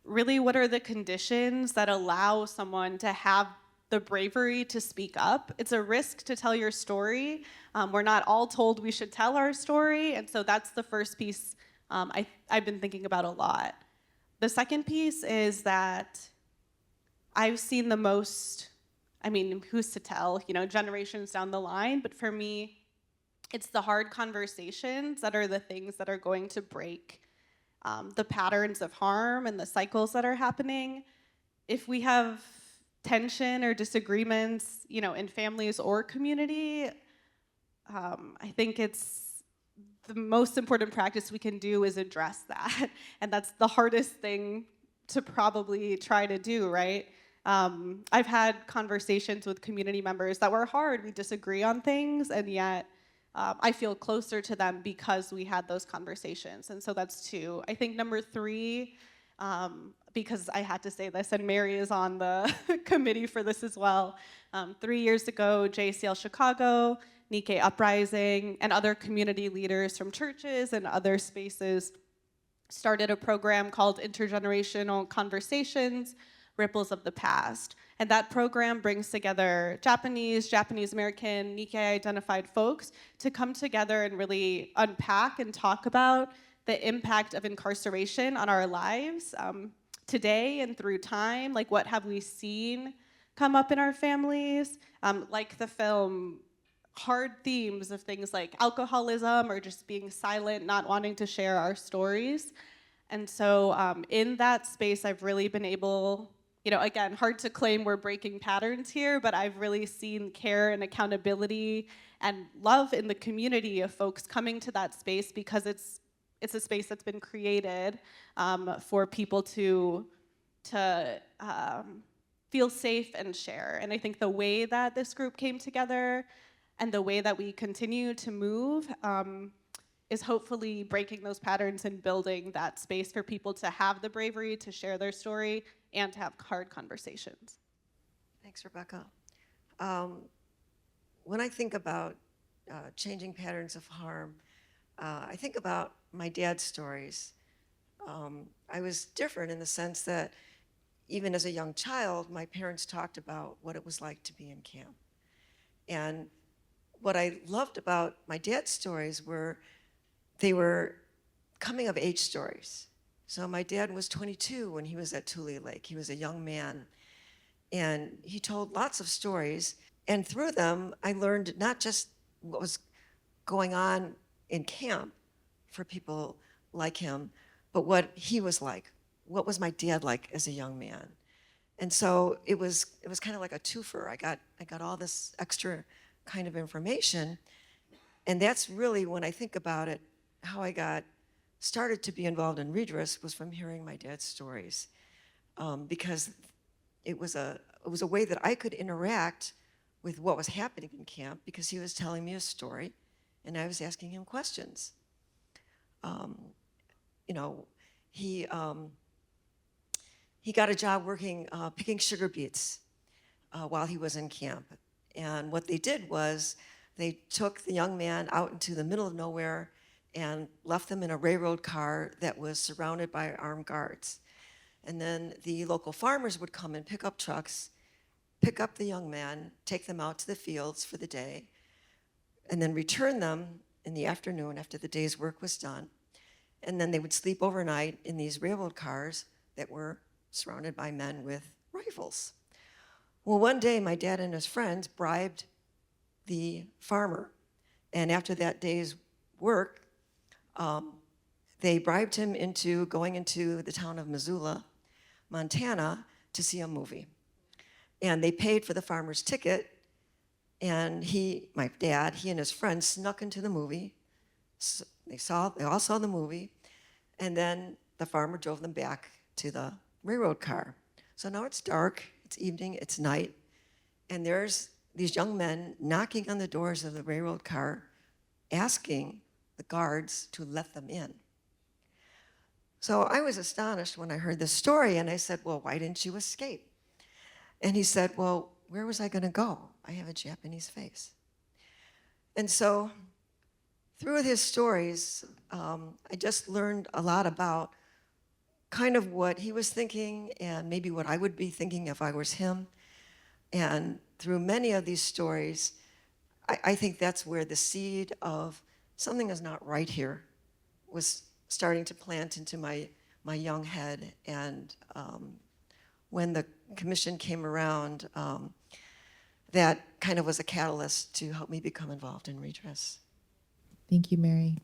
really what are the conditions that allow someone to have the bravery to speak up? It's a risk to tell your story. We're not all told we should tell our story, and so that's the first piece I've been thinking about a lot. The second piece is that I've seen the most, I mean, who's to tell, you know, generations down the line, but for me, it's the hard conversations that are the things that are going to break the patterns of harm and the cycles that are happening. If we have tension or disagreements, in families or community, I think it's the most important practice we can do is address that. And that's the hardest thing to probably try to do, right? I've had conversations with community members that were hard. We disagree on things, and yet I feel closer to them because we had those conversations. And so that's two. I think number three, because I had to say this, and Mary is on the committee for this as well. 3 years ago, JCL Chicago, Nikkei Uprising, and other community leaders from churches and other spaces started a program called Intergenerational Conversations, Ripples of the Past. And that program brings together Japanese American, Nikkei identified folks to come together and really unpack and talk about the impact of incarceration on our lives today and through time. Like, what have we seen come up in our families? Like the film, hard themes of things like alcoholism or just being silent, not wanting to share our stories. And so in that space, I've really been able, again, hard to claim we're breaking patterns here, but I've really seen care and accountability and love in the community of folks coming to that space because it's a space that's been created for people to feel safe and share. And I think the way that this group came together and the way that we continue to move is hopefully breaking those patterns and building that space for people to have the bravery to share their story and to have hard conversations. Thanks, Rebecca. When I think about changing patterns of harm, I think about my dad's stories. I was different in the sense that even as a young child, my parents talked about what it was like to be in camp. And what I loved about my dad's stories were they were coming of age stories. So my dad was 22 when he was at Tule Lake. He was a young man. And he told lots of stories. And through them, I learned not just what was going on in camp for people like him, but what he was like. What was my dad like as a young man? And so it was kind of like a twofer. I got all this extra kind of information. And that's really, when I think about it, how I got started to be involved in redress was from hearing my dad's stories. Because it was a way that I could interact with what was happening in camp, because he was telling me a story and I was asking him questions. He got a job working, picking sugar beets while he was in camp. And what they did was they took the young man out into the middle of nowhere and left them in a railroad car that was surrounded by armed guards. And then the local farmers would come and pick up trucks, pick up the young man, take them out to the fields for the day, and then return them in the afternoon after the day's work was done. And then they would sleep overnight in these railroad cars that were surrounded by men with rifles. Well, one day my dad and his friends bribed the farmer, and after that day's work, they bribed him into going into the town of Missoula, Montana, to see a movie. And they paid for the farmer's ticket, and my dad, he and his friends snuck into the movie. So they all saw the movie, and then the farmer drove them back to the railroad car. So now it's dark, it's evening, it's night, and there's these young men knocking on the doors of the railroad car, asking the guards to let them in. So I was astonished when I heard this story, and I said, well, why didn't you escape? And he said, well, where was I gonna go? I have a Japanese face. And so through his stories, I just learned a lot about kind of what he was thinking and maybe what I would be thinking if I was him. And through many of these stories, I think that's where the seed of something is not right here was starting to plant into my young head. And when the commission came around, that kind of was a catalyst to help me become involved in redress. Thank you, Mary.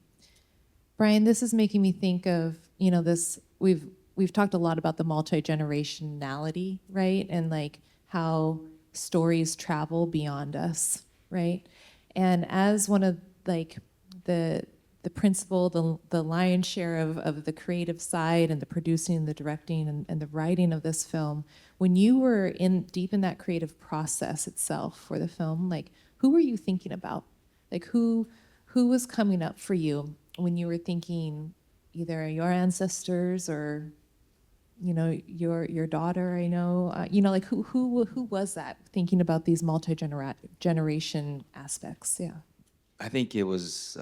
Brian, this is making me think of, this, we've talked a lot about the multi-generationality, right? And like how stories travel beyond us, right? And as one of like the principal, the lion's share of the creative side and the producing, the directing, and the writing of this film, when you were deep in that creative process itself for the film, like who were you thinking about? Like who was coming up for you when you were thinking either your ancestors or your daughter? I know like who was that thinking about these multi-generation aspects? Yeah. I think it was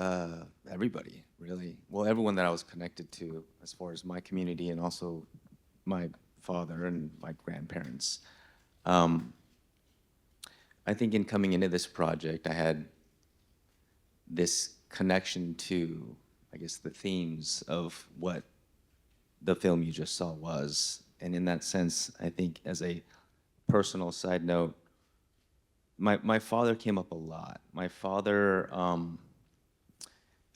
everybody, really. Well, everyone that I was connected to, as far as my community and also my father and my grandparents. I think in coming into this project, I had this connection to, I guess, the themes of what the film you just saw was. And in that sense, I think as a personal side note, my father came up a lot. My father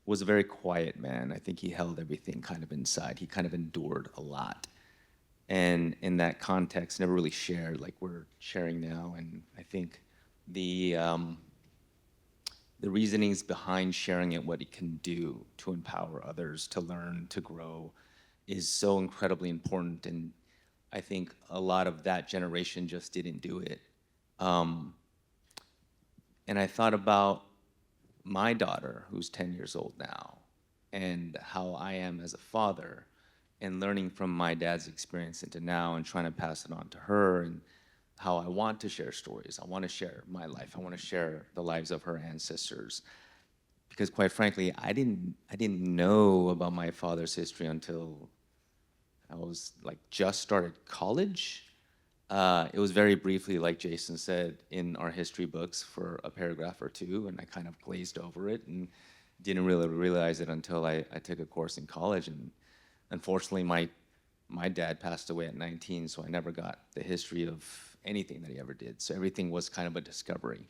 was a very quiet man. I think he held everything kind of inside. He kind of endured a lot. And in that context, never really shared like we're sharing now. And I think the reasonings behind sharing it, what it can do to empower others, to learn, to grow, is so incredibly important. And I think a lot of that generation just didn't do it. And I thought about my daughter, who's 10 years old now, and how I am as a father, and learning from my dad's experience into now and trying to pass it on to her, and how I want to share stories. I want to share my life. I want to share the lives of her ancestors. Because quite frankly, I didn't know about my father's history until I was like just started college. It was very briefly, like Jason said, in our history books for a paragraph or two, and I kind of glazed over it and didn't really realize it until I took a course in college. And unfortunately, my dad passed away at 19, so I never got the history of anything that he ever did. So everything was kind of a discovery.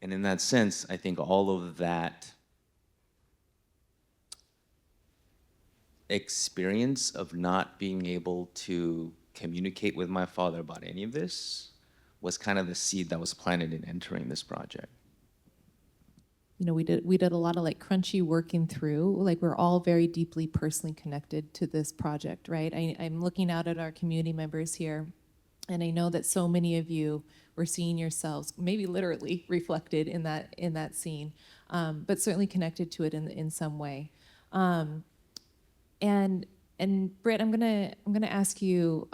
And in that sense, I think all of that experience of not being able to communicate with my father about any of this was kind of the seed that was planted in entering this project. We did a lot of like crunchy working through, like we're all very deeply personally connected to this project, right? I'm looking out at our community members here, and I know that so many of you were seeing yourselves, maybe literally reflected in that scene, but certainly connected to it in some way. And Britt, I'm gonna ask you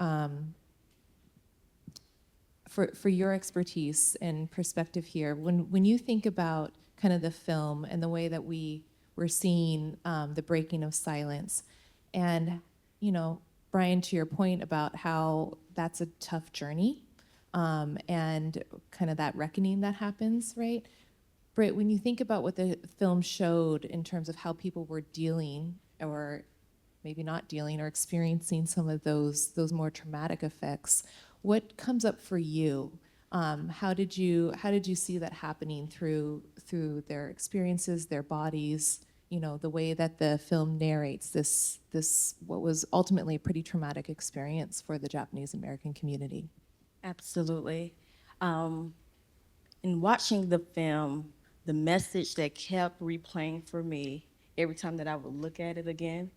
for your expertise and perspective here. When you think about kind of the film and the way that we're seeing the breaking of silence, and Brian, to your point about how that's a tough journey, and kind of that reckoning that happens, right? Britt, when you think about what the film showed in terms of how people were dealing, or maybe not dealing, or experiencing some of those more traumatic effects, what comes up for you? How did you see that happening through their experiences, their bodies? The way that the film narrates this what was ultimately a pretty traumatic experience for the Japanese American community. Absolutely. In watching the film, the message that kept replaying for me every time that I would look at it again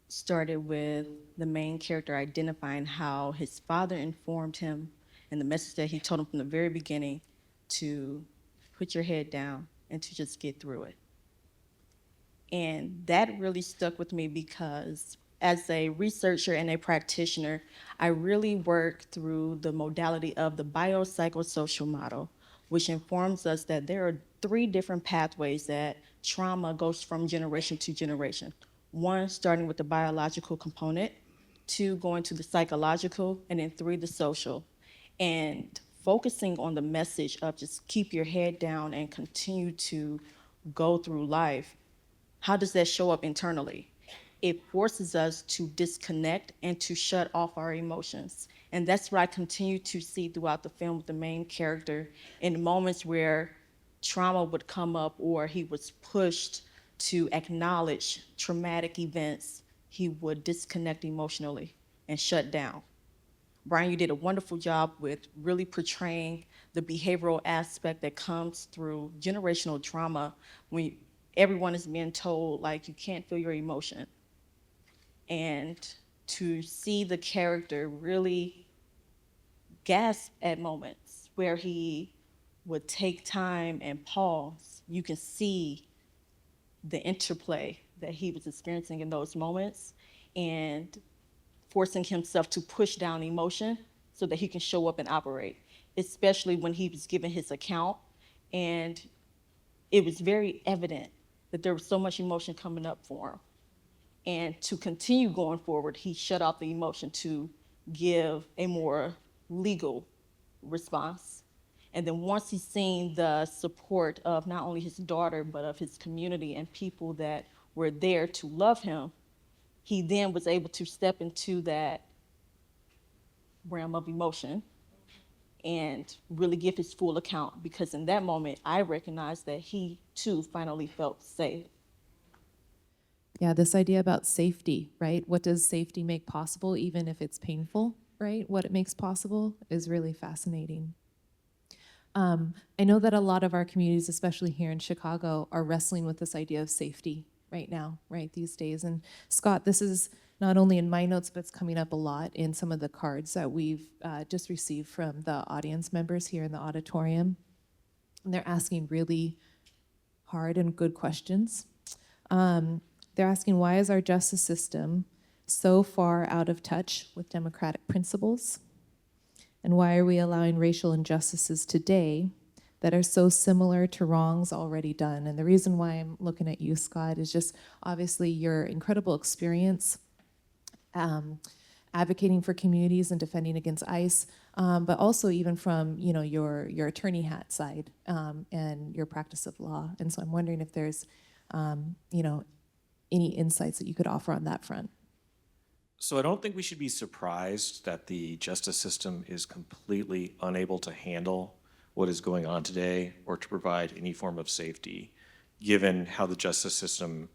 started with the main character identifying how his father informed him, and the message that he told him from the very beginning, to put your head down and to just get through it. And that really stuck with me because as a researcher and a practitioner, I really work through the modality of the biopsychosocial model, which informs us that there are 3 different pathways that trauma goes from generation to generation. 1, starting with the biological component, 2, going to the psychological, and then 3, the social. And focusing on the message of just keep your head down and continue to go through life, how does that show up internally? It forces us to disconnect and to shut off our emotions. And that's what I continue to see throughout the film with the main character in the moments where trauma would come up or he was pushed to acknowledge traumatic events, he would disconnect emotionally and shut down. Brian, you did a wonderful job with really portraying the behavioral aspect that comes through generational trauma when everyone is being told, like, you can't feel your emotion. And to see the character really gasp at moments where he would take time and pause, you can see the interplay that he was experiencing in those moments and forcing himself to push down emotion so that he can show up and operate, especially when he was giving his account. And it was very evident that there was so much emotion coming up for him. And to continue going forward, he shut off the emotion to give a more legal response. And then once he's seen the support of not only his daughter, but of his community and people that were there to love him, he then was able to step into that realm of emotion and really give his full account, because in that moment, I recognized that he too finally felt safe. Yeah, this idea about safety, right? What does safety make possible, even if it's painful, right? What it makes possible is really fascinating. I know that a lot of our communities, especially here in Chicago, are wrestling with this idea of safety right now, right, these days. And Scott, this is not only in my notes, but it's coming up a lot in some of the cards that we've just received from the audience members here in the auditorium. And they're asking really hard and good questions. They're asking, why is our justice system so far out of touch with democratic principles? And why are we allowing racial injustices today that are so similar to wrongs already done? And the reason why I'm looking at you, Scott, is just obviously your incredible experience advocating for communities and defending against ICE, but also even from your attorney hat side and your practice of law. And so I'm wondering if there's any insights that you could offer on that front. So I don't think we should be surprised that the justice system is completely unable to handle what is going on today or to provide any form of safety, given how the justice system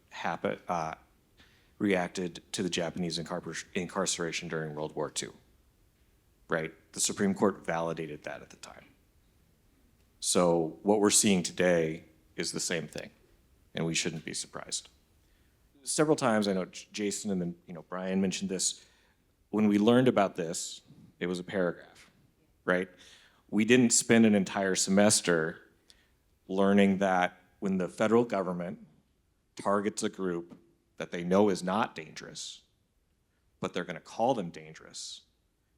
reacted to the Japanese incarceration during World War II, right? The Supreme Court validated that at the time. So what we're seeing today is the same thing, and we shouldn't be surprised. Several times, I know Jason and then Brian mentioned this, when we learned about this, it was a paragraph, right? We didn't spend an entire semester learning that when the federal government targets a group that they know is not dangerous, but they're gonna call them dangerous,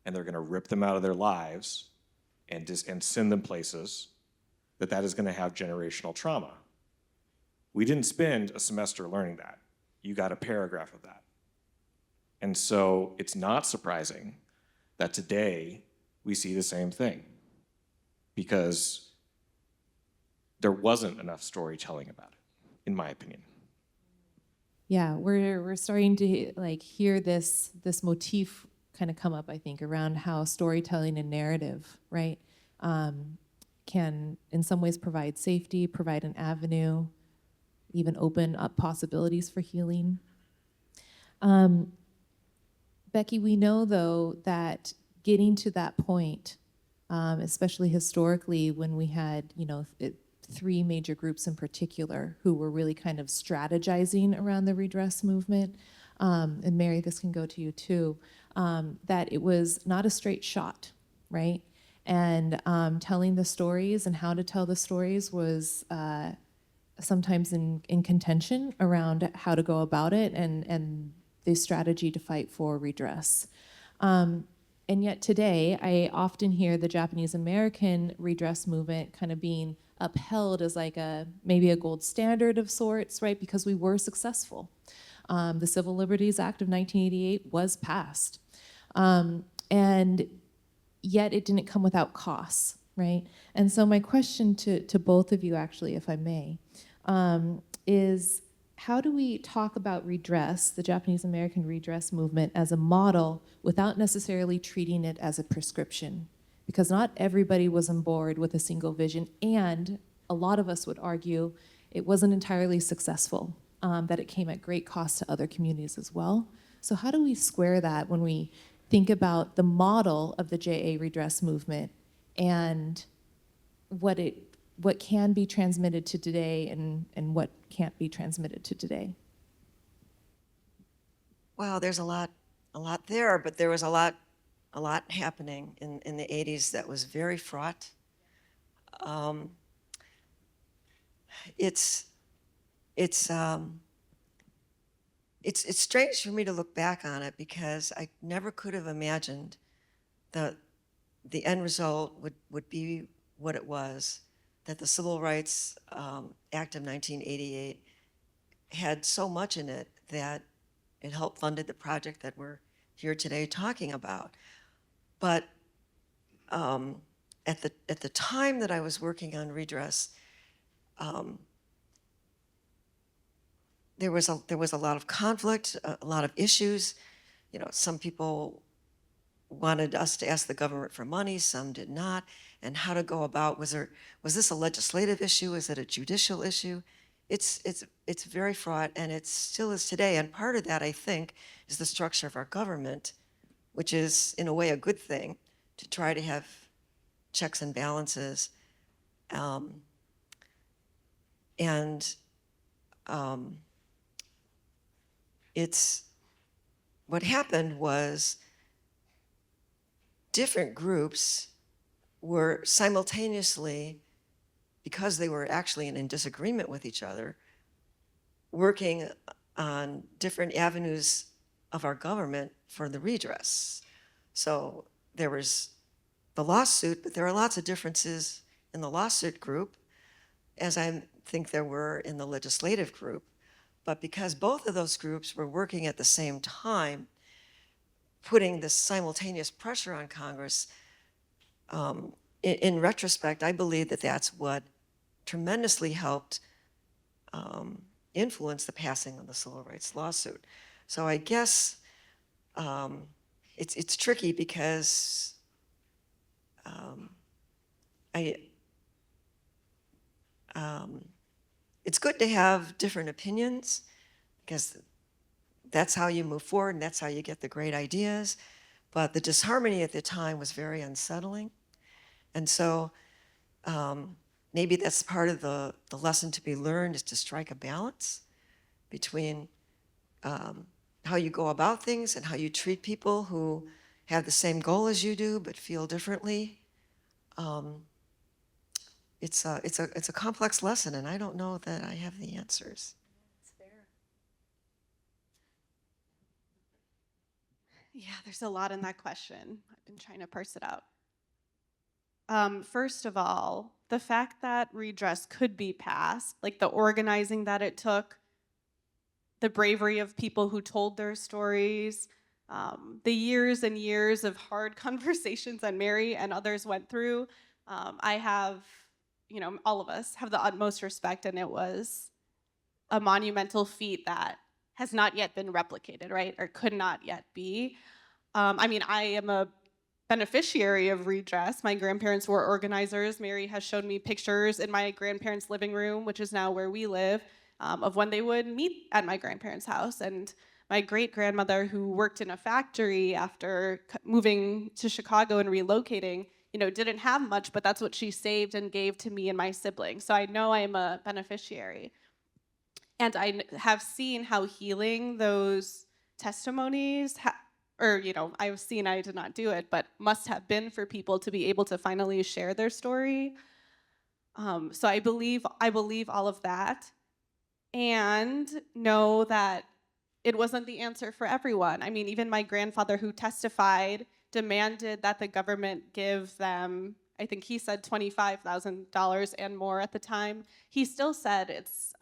and they're gonna rip them out of their lives and send them places, that is gonna have generational trauma. We didn't spend a semester learning that. You got a paragraph of that. And so it's not surprising that today we see the same thing, because there wasn't enough storytelling about it, in my opinion. Yeah, we're starting to hear this motif kind of come up, I think, around how storytelling and narrative, right, can in some ways provide safety, provide an avenue, even open up possibilities for healing. Becky, we know though that getting to that point, especially historically when we had, three major groups in particular who were really kind of strategizing around the redress movement, and Mary, this can go to you too, that it was not a straight shot, right? And telling the stories and how to tell the stories was sometimes in contention around how to go about it and the strategy to fight for redress. And yet today, I often hear the Japanese American redress movement kind of being upheld as maybe a gold standard of sorts, right? Because we were successful. The Civil Liberties Act of 1988 was passed. And yet it didn't come without costs, right? And so my question to both of you, actually, if I may, is how do we talk about redress, the Japanese American redress movement, as a model without necessarily treating it as a prescription? Because not everybody was on board with a single vision, and a lot of us would argue it wasn't entirely successful. that it came at great cost to other communities as well. So how do we square that when we think about the model of the JA redress movement and what can be transmitted to today and what can't be transmitted to today? Wow, there's a lot there, but there was a lot happening in the 80s that was very fraught. It's strange for me to look back on it because I never could have imagined that the end result would be what it was, that the Civil Rights Act of 1988 had so much in it that it helped funded the project that we're here today talking about. But at the time that I was working on redress, there was a lot of conflict, a lot of issues. You know, some people wanted us to ask the government for money, some did not, and how to go about, was this a legislative issue, is it a judicial issue? It's very fraught, and it still is today, and part of that, I think, is the structure of our government, which is, in a way, a good thing, to try to have checks and balances. What happened was different groups were simultaneously, because they were actually in disagreement with each other, working on different avenues of our government for the redress. So there was the lawsuit, but there are lots of differences in the lawsuit group, as I think there were in the legislative group. But because both of those groups were working at the same time, putting this simultaneous pressure on Congress, in retrospect, I believe that that's what tremendously helped influence the passing of the civil rights lawsuit. So I guess it's tricky because it's good to have different opinions because that's how you move forward and that's how you get the great ideas. But the disharmony at the time was very unsettling. And so maybe that's part of the lesson to be learned, is to strike a balance between how you go about things and how you treat people who have the same goal as you do but feel differently. It's a complex lesson, and I don't know that I have the answers. Yeah, there's a lot in that question. I've been trying to parse it out. First of all, the fact that redress could be passed, like the organizing that it took, the bravery of people who told their stories, the years and years of hard conversations that Mary and others went through, I have, all of us have the utmost respect, and it was a monumental feat that has not yet been replicated, right? Or could not yet be. I am a beneficiary of redress. My grandparents were organizers. Mary has showed me pictures in my grandparents' living room, which is now where we live, of when they would meet at my grandparents' house. And my great-grandmother, who worked in a factory after moving to Chicago and relocating, didn't have much, but that's what she saved and gave to me and my siblings. So I know I'm a beneficiary. And I have seen how healing those testimonies I've seen, I did not do it, but must have been for people to be able to finally share their story. So I believe all of that, and know that it wasn't the answer for everyone. I mean, even my grandfather, who testified, demanded that the government give them, I think he said $25,000 and more at the time. He still said it's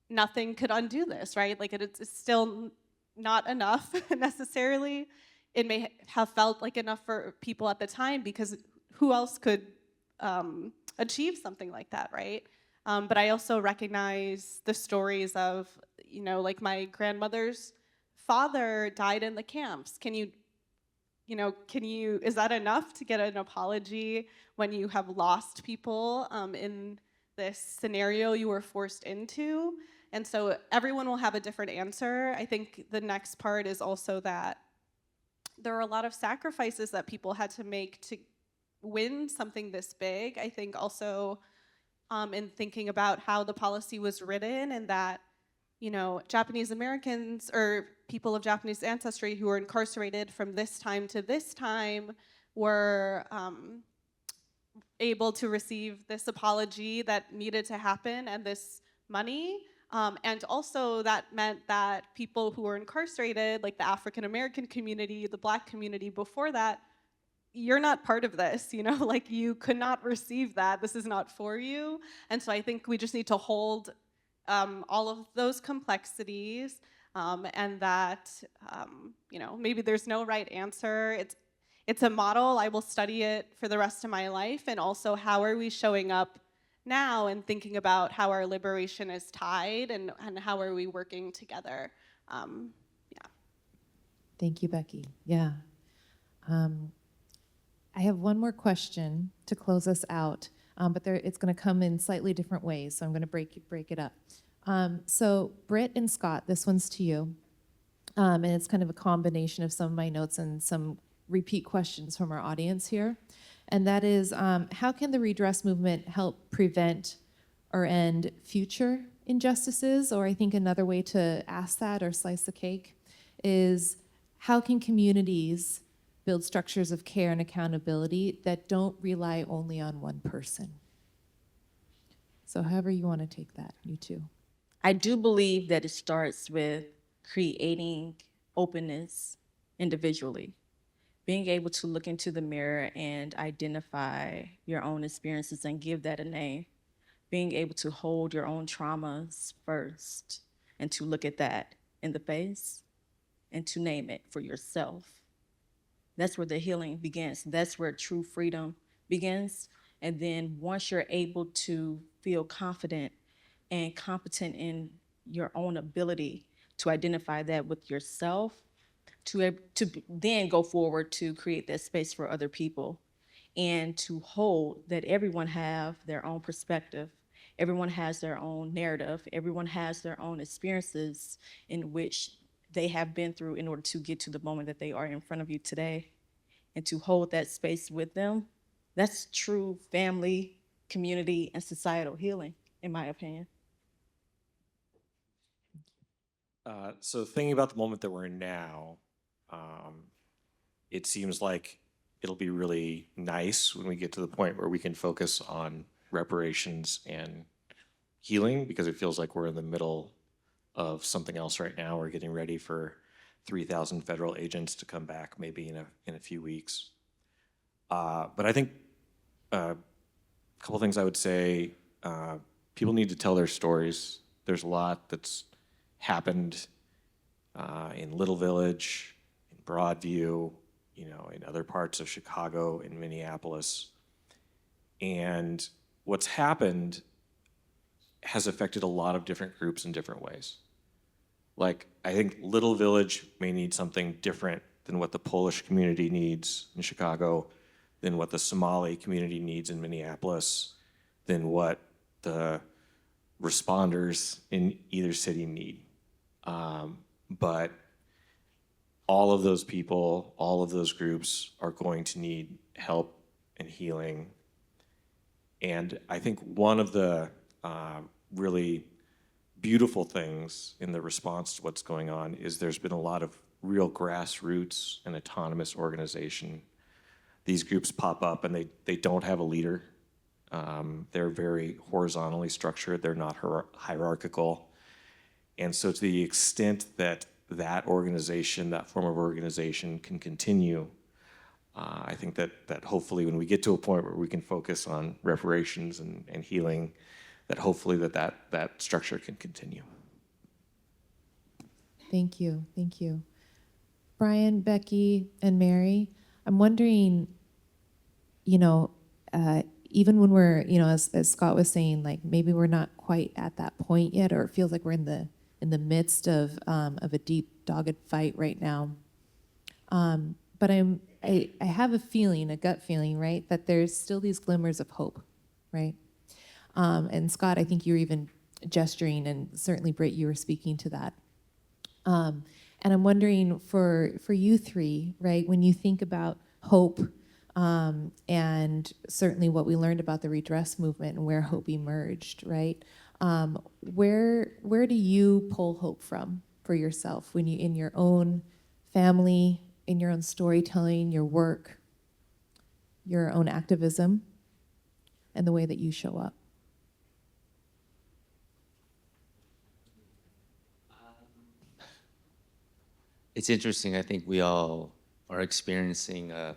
nothing could undo this, right? Like it's still not enough necessarily. It may have felt like enough for people at the time, because who else could achieve something like that, right? But I also recognize the stories of, like my grandmother's father died in the camps. Is that enough to get an apology when you have lost people in this scenario you were forced into? And so everyone will have a different answer. I think the next part is also that there are a lot of sacrifices that people had to make to win something this big. I think also in thinking about how the policy was written, and that, you know, Japanese Americans or people of Japanese ancestry who were incarcerated from this time to this time were able to receive this apology that needed to happen and this money. And also that meant that people who were incarcerated, like the African American community, the Black community before that, you're not part of this, you know, like you could not receive that. This is not for you. And so I think we just need to hold all of those complexities, and that, you know, maybe there's no right answer. It's a model. I will study it for the rest of my life. And also, how are we showing up now and thinking about how our liberation is tied, and how are we working together? Thank you, Becky. Yeah. I have one more question to close us out, but it's going to come in slightly different ways, so I'm going to break it up. So Britt and Scott, this one's to you, and it's kind of a combination of some of my notes and some repeat questions from our audience here, and that is, how can the redress movement help prevent or end future injustices? Or I think another way to ask that or slice the cake is, how can communities build structures of care and accountability that don't rely only on one person? So however you want to take that, you two. I do believe that it starts with creating openness individually, being able to look into the mirror and identify your own experiences and give that a name, being able to hold your own traumas first and to look at that in the face and to name it for yourself. That's where the healing begins. That's where true freedom begins. And then once you're able to feel confident and competent in your own ability to identify that with yourself, to then go forward to create that space for other people, and to hold that everyone have their own perspective, everyone has their own narrative, everyone has their own experiences in which they have been through in order to get to the moment that they are in front of you today, and to hold that space with them. That's true family, community, and societal healing, in my opinion. So thinking about the moment that we're in now, it seems like it'll be really nice when we get to the point where we can focus on reparations and healing, because it feels like we're in the middle of something else right now. We're getting ready for 3,000 federal agents to come back maybe in a few weeks. But I think a couple things I would say, people need to tell their stories. There's a lot that's happened in Little Village, in Broadview, you know, in other parts of Chicago, in Minneapolis. And what's happened has affected a lot of different groups in different ways. Like, I think Little Village may need something different than what the Polish community needs in Chicago, than what the Somali community needs in Minneapolis, than what the responders in either city need. But all of those people, all of those groups are going to need help and healing. And I think one of the really beautiful things in the response to what's going on is there's been a lot of real grassroots and autonomous organization. These groups pop up and they don't have a leader. They're very horizontally structured. They're not hierarchical. And so to the extent that that organization, that form of organization can continue, I think that hopefully when we get to a point where we can focus on reparations and healing, that hopefully that structure can continue. Thank you, thank you. Brian, Becky, and Mary, I'm wondering, you know, even when we're, you know, as Scott was saying, like maybe we're not quite at that point yet, or it feels like we're in the midst of a deep, dogged fight right now. But I have a feeling, a gut feeling, right, that there's still these glimmers of hope, right? And Scott, I think you were even gesturing, and certainly Britt, you were speaking to that. And I'm wondering for you three, right, when you think about hope, and certainly what we learned about the redress movement and where hope emerged, right? Where do you pull hope from for yourself when you, in your own family, in your own storytelling, your work, your own activism, and the way that you show up? It's interesting. I think we all are experiencing a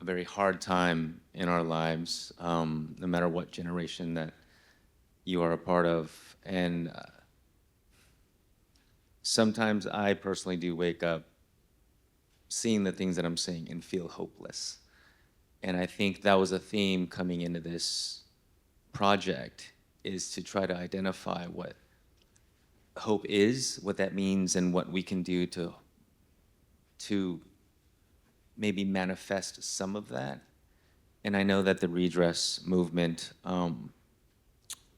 very hard time in our lives, no matter what generation that you are a part of. And sometimes I personally do wake up seeing the things that I'm seeing and feel hopeless. And I think that was a theme coming into this project, is to try to identify what hope is, what that means, and what we can do to maybe manifest some of that. And I know that the redress movement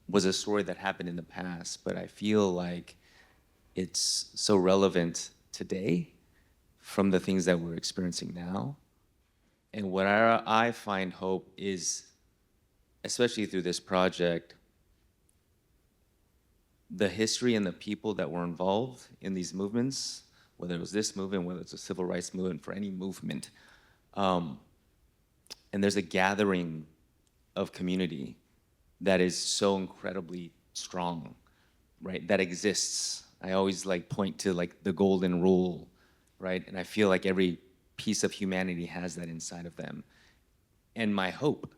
was a story that happened in the past, but I feel like it's so relevant today from the things that we're experiencing now. And what I find hope is, especially through this project, the history and the people that were involved in these movements, whether it was this movement, whether it's a civil rights movement, for any movement. And there's a gathering of community that is so incredibly strong, right? That exists. I always point to the golden rule, right? And I feel like every piece of humanity has that inside of them. And my hope,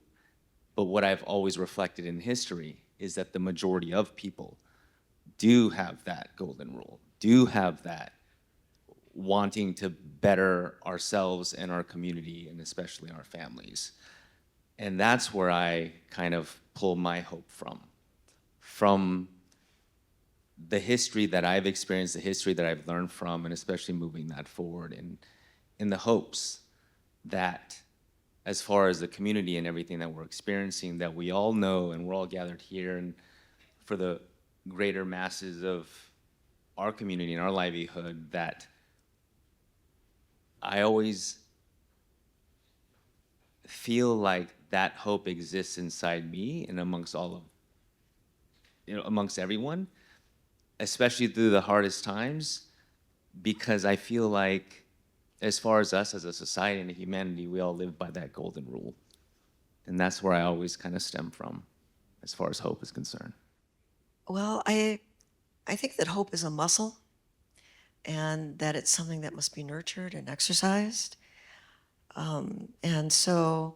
but what I've always reflected in history, is that the majority of people do have that golden rule, do have that wanting to better ourselves and our community, and especially our families. And that's where I kind of pull my hope from the history that I've experienced, the history that I've learned from, and especially moving that forward in the hopes that, as far as the community and everything that we're experiencing, that we all know, and we're all gathered here, and for the greater masses of our community and our livelihood, that I always feel like that hope exists inside me and amongst amongst everyone, especially through the hardest times, because I feel like, as far as us as a society and a humanity, we all live by that golden rule. And that's where I always kind of stem from, as far as hope is concerned. Well, I think that hope is a muscle, and that it's something that must be nurtured and exercised. And so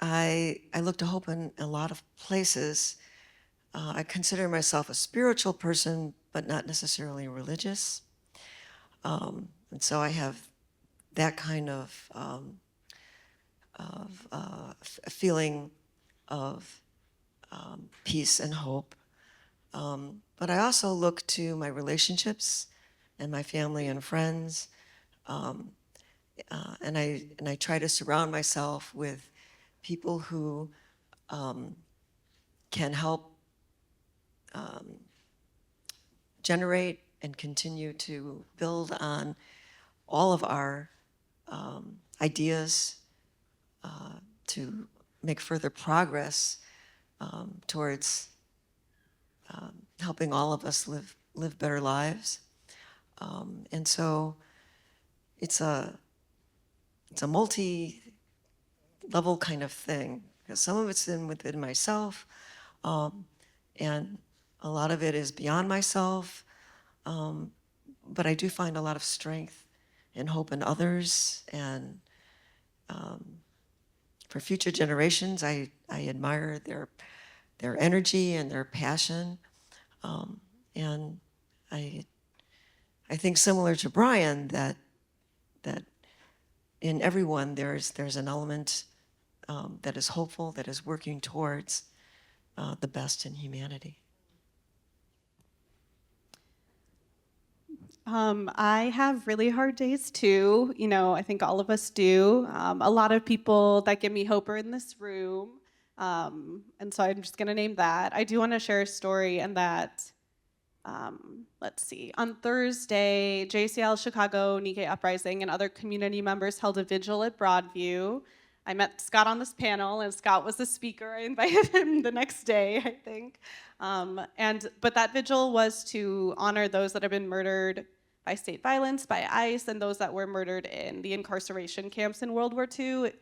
I look to hope in a lot of places. I consider myself a spiritual person, but not necessarily religious. And so I have that kind of feeling of peace and hope. But I also look to my relationships and my family and friends. And I try to surround myself with people who can help generate and continue to build on all of our ideas to make further progress towards helping all of us live better lives. And so it's a multi-level kind of thing, because some of it's within myself, and a lot of it is beyond myself. But I do find a lot of strength and hope in others, and for future generations, I admire their energy and their passion, and I think, similar to Brian, that in everyone there's an element that is hopeful, that is working towards the best in humanity. I have really hard days too. I think all of us do. A lot of people that give me hope are in this room. And so I'm just going to name that. I do want to share a story, and that, let's see, on Thursday, JCL Chicago Nikkei Uprising and other community members held a vigil at Broadview. I met Scott on this panel, and Scott was the speaker. I invited him the next day, I think. But that vigil was to honor those that have been murdered by state violence, by ICE, and those that were murdered in the incarceration camps in World War II,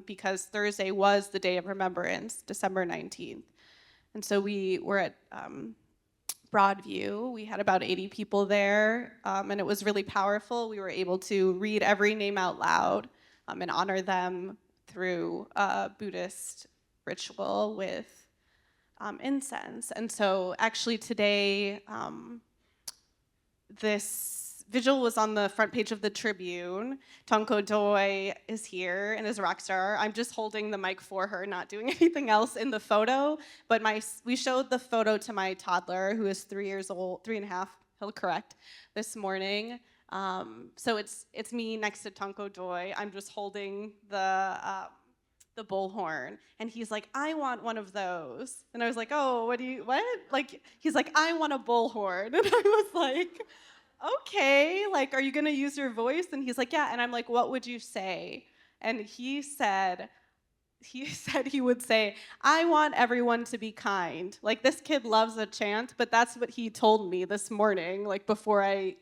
because Thursday was the day of remembrance, December 19th. And so we were at Broadview. We had about 80 people there, and it was really powerful. We were able to read every name out loud and honor them through a Buddhist ritual with incense. And so actually today, this vigil was on the front page of the Tribune. Tonko Doi is here and is a rock star. I'm just holding the mic for her, not doing anything else in the photo. But we showed the photo to my toddler, who is 3 years old, 3.5, he'll correct, this morning. So it's me next to Tonko Doi. I'm just holding the bullhorn, and he's like, I want one of those. And I was like, oh, what? Like, he's like, I want a bullhorn. And I was like, okay, like, are you gonna use your voice? And he's like, yeah. And I'm like, what would you say? And he said he would say, I want everyone to be kind. Like, this kid loves a chant, but that's what he told me this morning, like, before I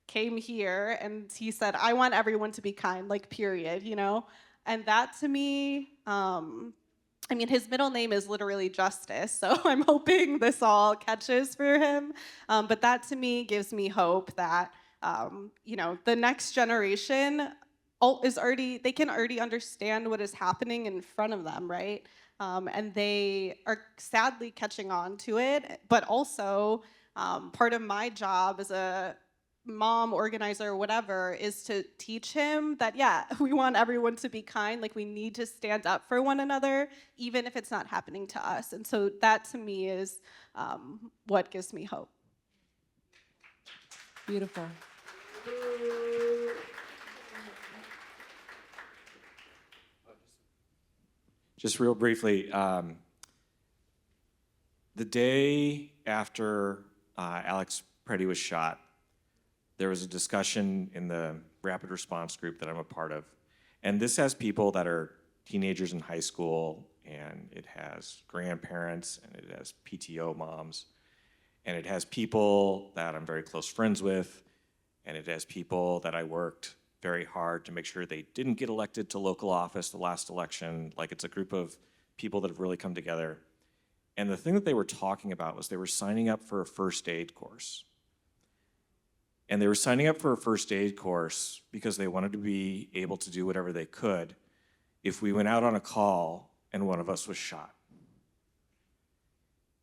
came here. And he said, I want everyone to be kind, like, period, you know? And that to me, I mean, his middle name is literally Justice, so I'm hoping this all catches for him. But that to me gives me hope that, you know, the next generation they can already understand what is happening in front of them, right? And they are sadly catching on to it. But also, part of my job as a mom, organizer, whatever, is to teach him that, yeah, we want everyone to be kind. Like, we need to stand up for one another, even if it's not happening to us. And so that to me is what gives me hope. Beautiful. Just real briefly, the day after Alex Preddy was shot, there was a discussion in the rapid response group that I'm a part of. And this has people that are teenagers in high school, and it has grandparents, and it has PTO moms, and it has people that I'm very close friends with, and it has people that I worked very hard to make sure they didn't get elected to local office the last election. Like, it's a group of people that have really come together. And the thing that they were talking about was they were signing up for a first aid course. And they were signing up for a first aid course because they wanted to be able to do whatever they could if we went out on a call and one of us was shot.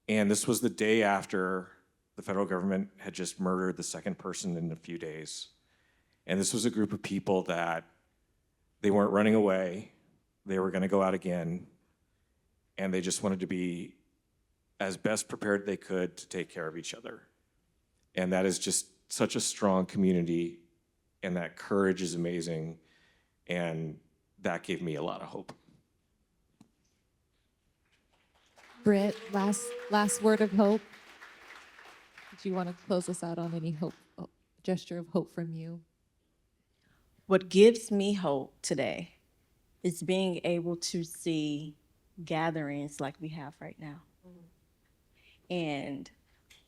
And this was the day after the federal government had just murdered the second person in a few days. And this was a group of people that they weren't running away. They were gonna go out again. And they just wanted to be as best prepared they could to take care of each other. And that is just such a strong community, and that courage is amazing, and that gave me a lot of hope. Britt, last word of hope. Do you want to close us out on any hope, gesture of hope from you? What gives me hope today is being able to see gatherings like we have right now. And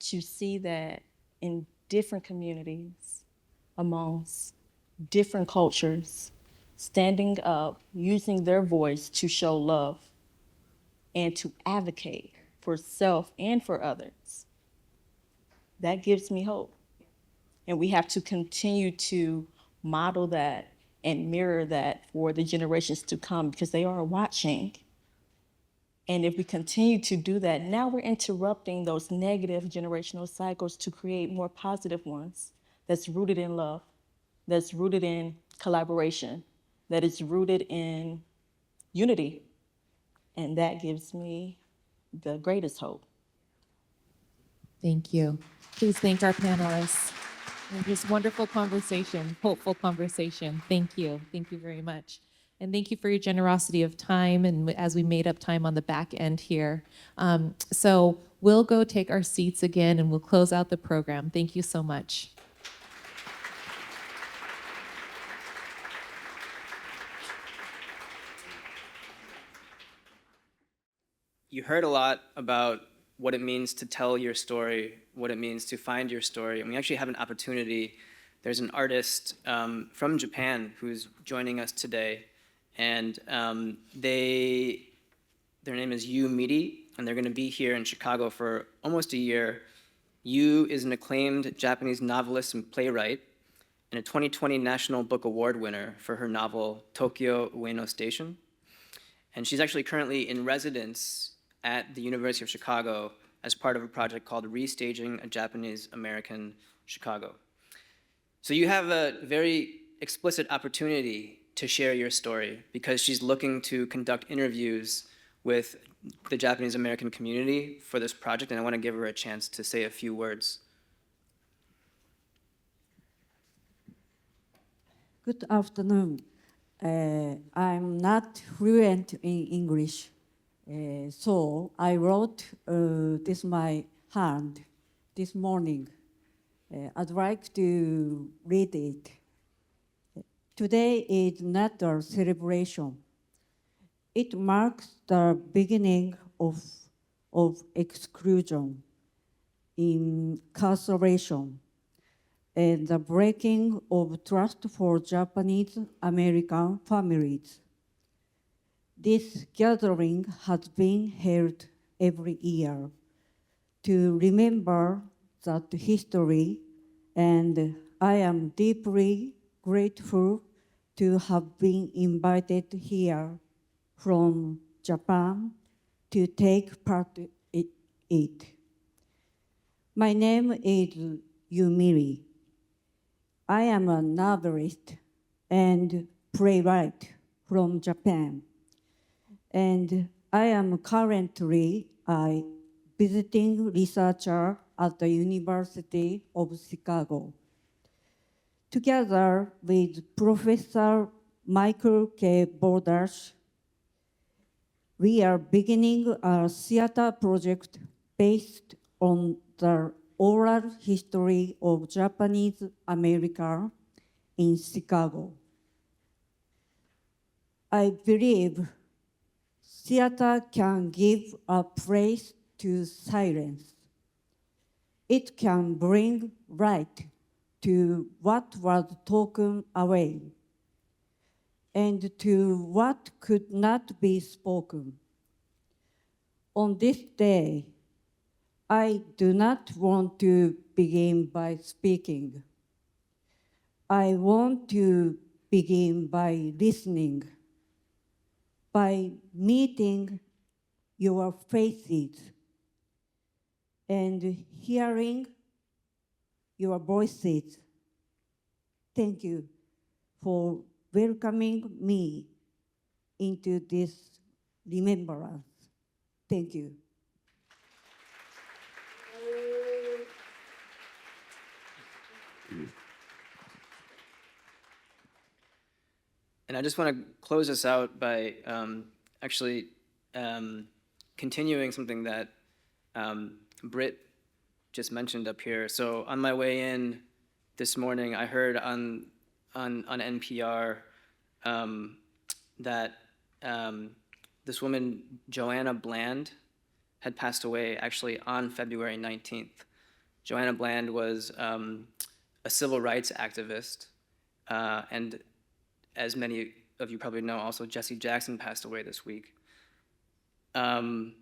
to see that in different communities, amongst different cultures, standing up, using their voice to show love and to advocate for self and for others. That gives me hope. And we have to continue to model that and mirror that for the generations to come, because they are watching. And if we continue to do that, now we're interrupting those negative generational cycles to create more positive ones that's rooted in love, that's rooted in collaboration, that is rooted in unity. And that gives me the greatest hope. Thank you. Please thank our panelists. And this wonderful conversation, hopeful conversation. Thank you. Thank you very much. And thank you for your generosity of time and as we made up time on the back end here. So we'll go take our seats again and we'll close out the program. Thank you so much. You heard a lot about what it means to tell your story, what it means to find your story, and we actually have an opportunity. There's an artist from Japan who's joining us today, and their name is Yu Miri, and they're going to be here in Chicago for almost a year. Yu is an acclaimed Japanese novelist and playwright, and a 2020 National Book Award winner for her novel Tokyo Ueno Station. And she's actually currently in residence at the University of Chicago as part of a project called Restaging a Japanese American Chicago. So you have a very explicit opportunity to share your story because she's looking to conduct interviews with the Japanese American community for this project, and I want to give her a chance to say a few words. Good afternoon. I'm not fluent in English, so I wrote this my hand this morning. I'd like to read it. Today is not a celebration. It marks the beginning of exclusion, incarceration, and the breaking of trust for Japanese American families. This gathering has been held every year to remember that history, and I am deeply grateful to have been invited here from Japan to take part in it. My name is Yumiri. I am a novelist and playwright from Japan, and I am currently a visiting researcher at the University of Chicago. Together with Professor Michael K. Borders, we are beginning a theater project based on the oral history of Japanese America in Chicago. I believe theater can give a place to silence. It can bring light to what was taken away and to what could not be spoken. On this day, I do not want to begin by speaking. I want to begin by listening, by meeting your faces and hearing your voices. Thank you for welcoming me into this remembrance. Thank you. And I just want to close us out by continuing something that Britt just mentioned up here. So on my way in this morning, I heard on NPR that this woman, Joanna Bland, had passed away actually on February 19th. Joanna Bland was a civil rights activist, and as many of you probably know, also Jesse Jackson passed away this week. And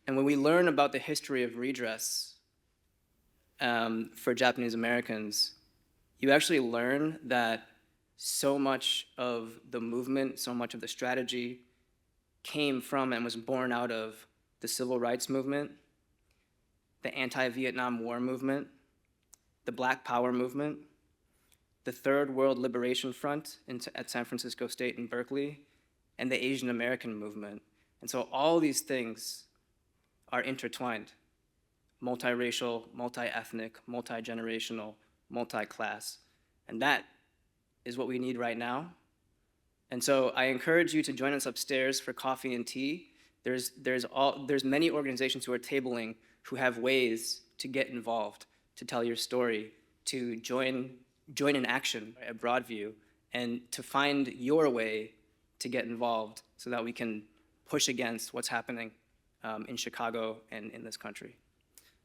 when we learn about the history of redress for Japanese Americans, you actually learn that so much of the movement, so much of the strategy came from and was born out of the civil rights movement, the anti-Vietnam War movement, the Black Power movement, the Third World Liberation Front at San Francisco State and Berkeley, and the Asian American movement. And so all these things are intertwined: multiracial, multi-ethnic, multi-generational, multi-class. And that is what we need right now. And so I encourage you to join us upstairs for coffee and tea. There's many organizations who are tabling who have ways to get involved, to tell your story, to join in action, a broad view, and to find your way to get involved so that we can push against what's happening in Chicago and in this country.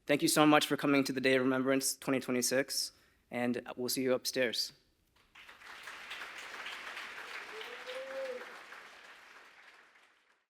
Thank you so much for coming to the Day of Remembrance 2026, and we'll see you upstairs.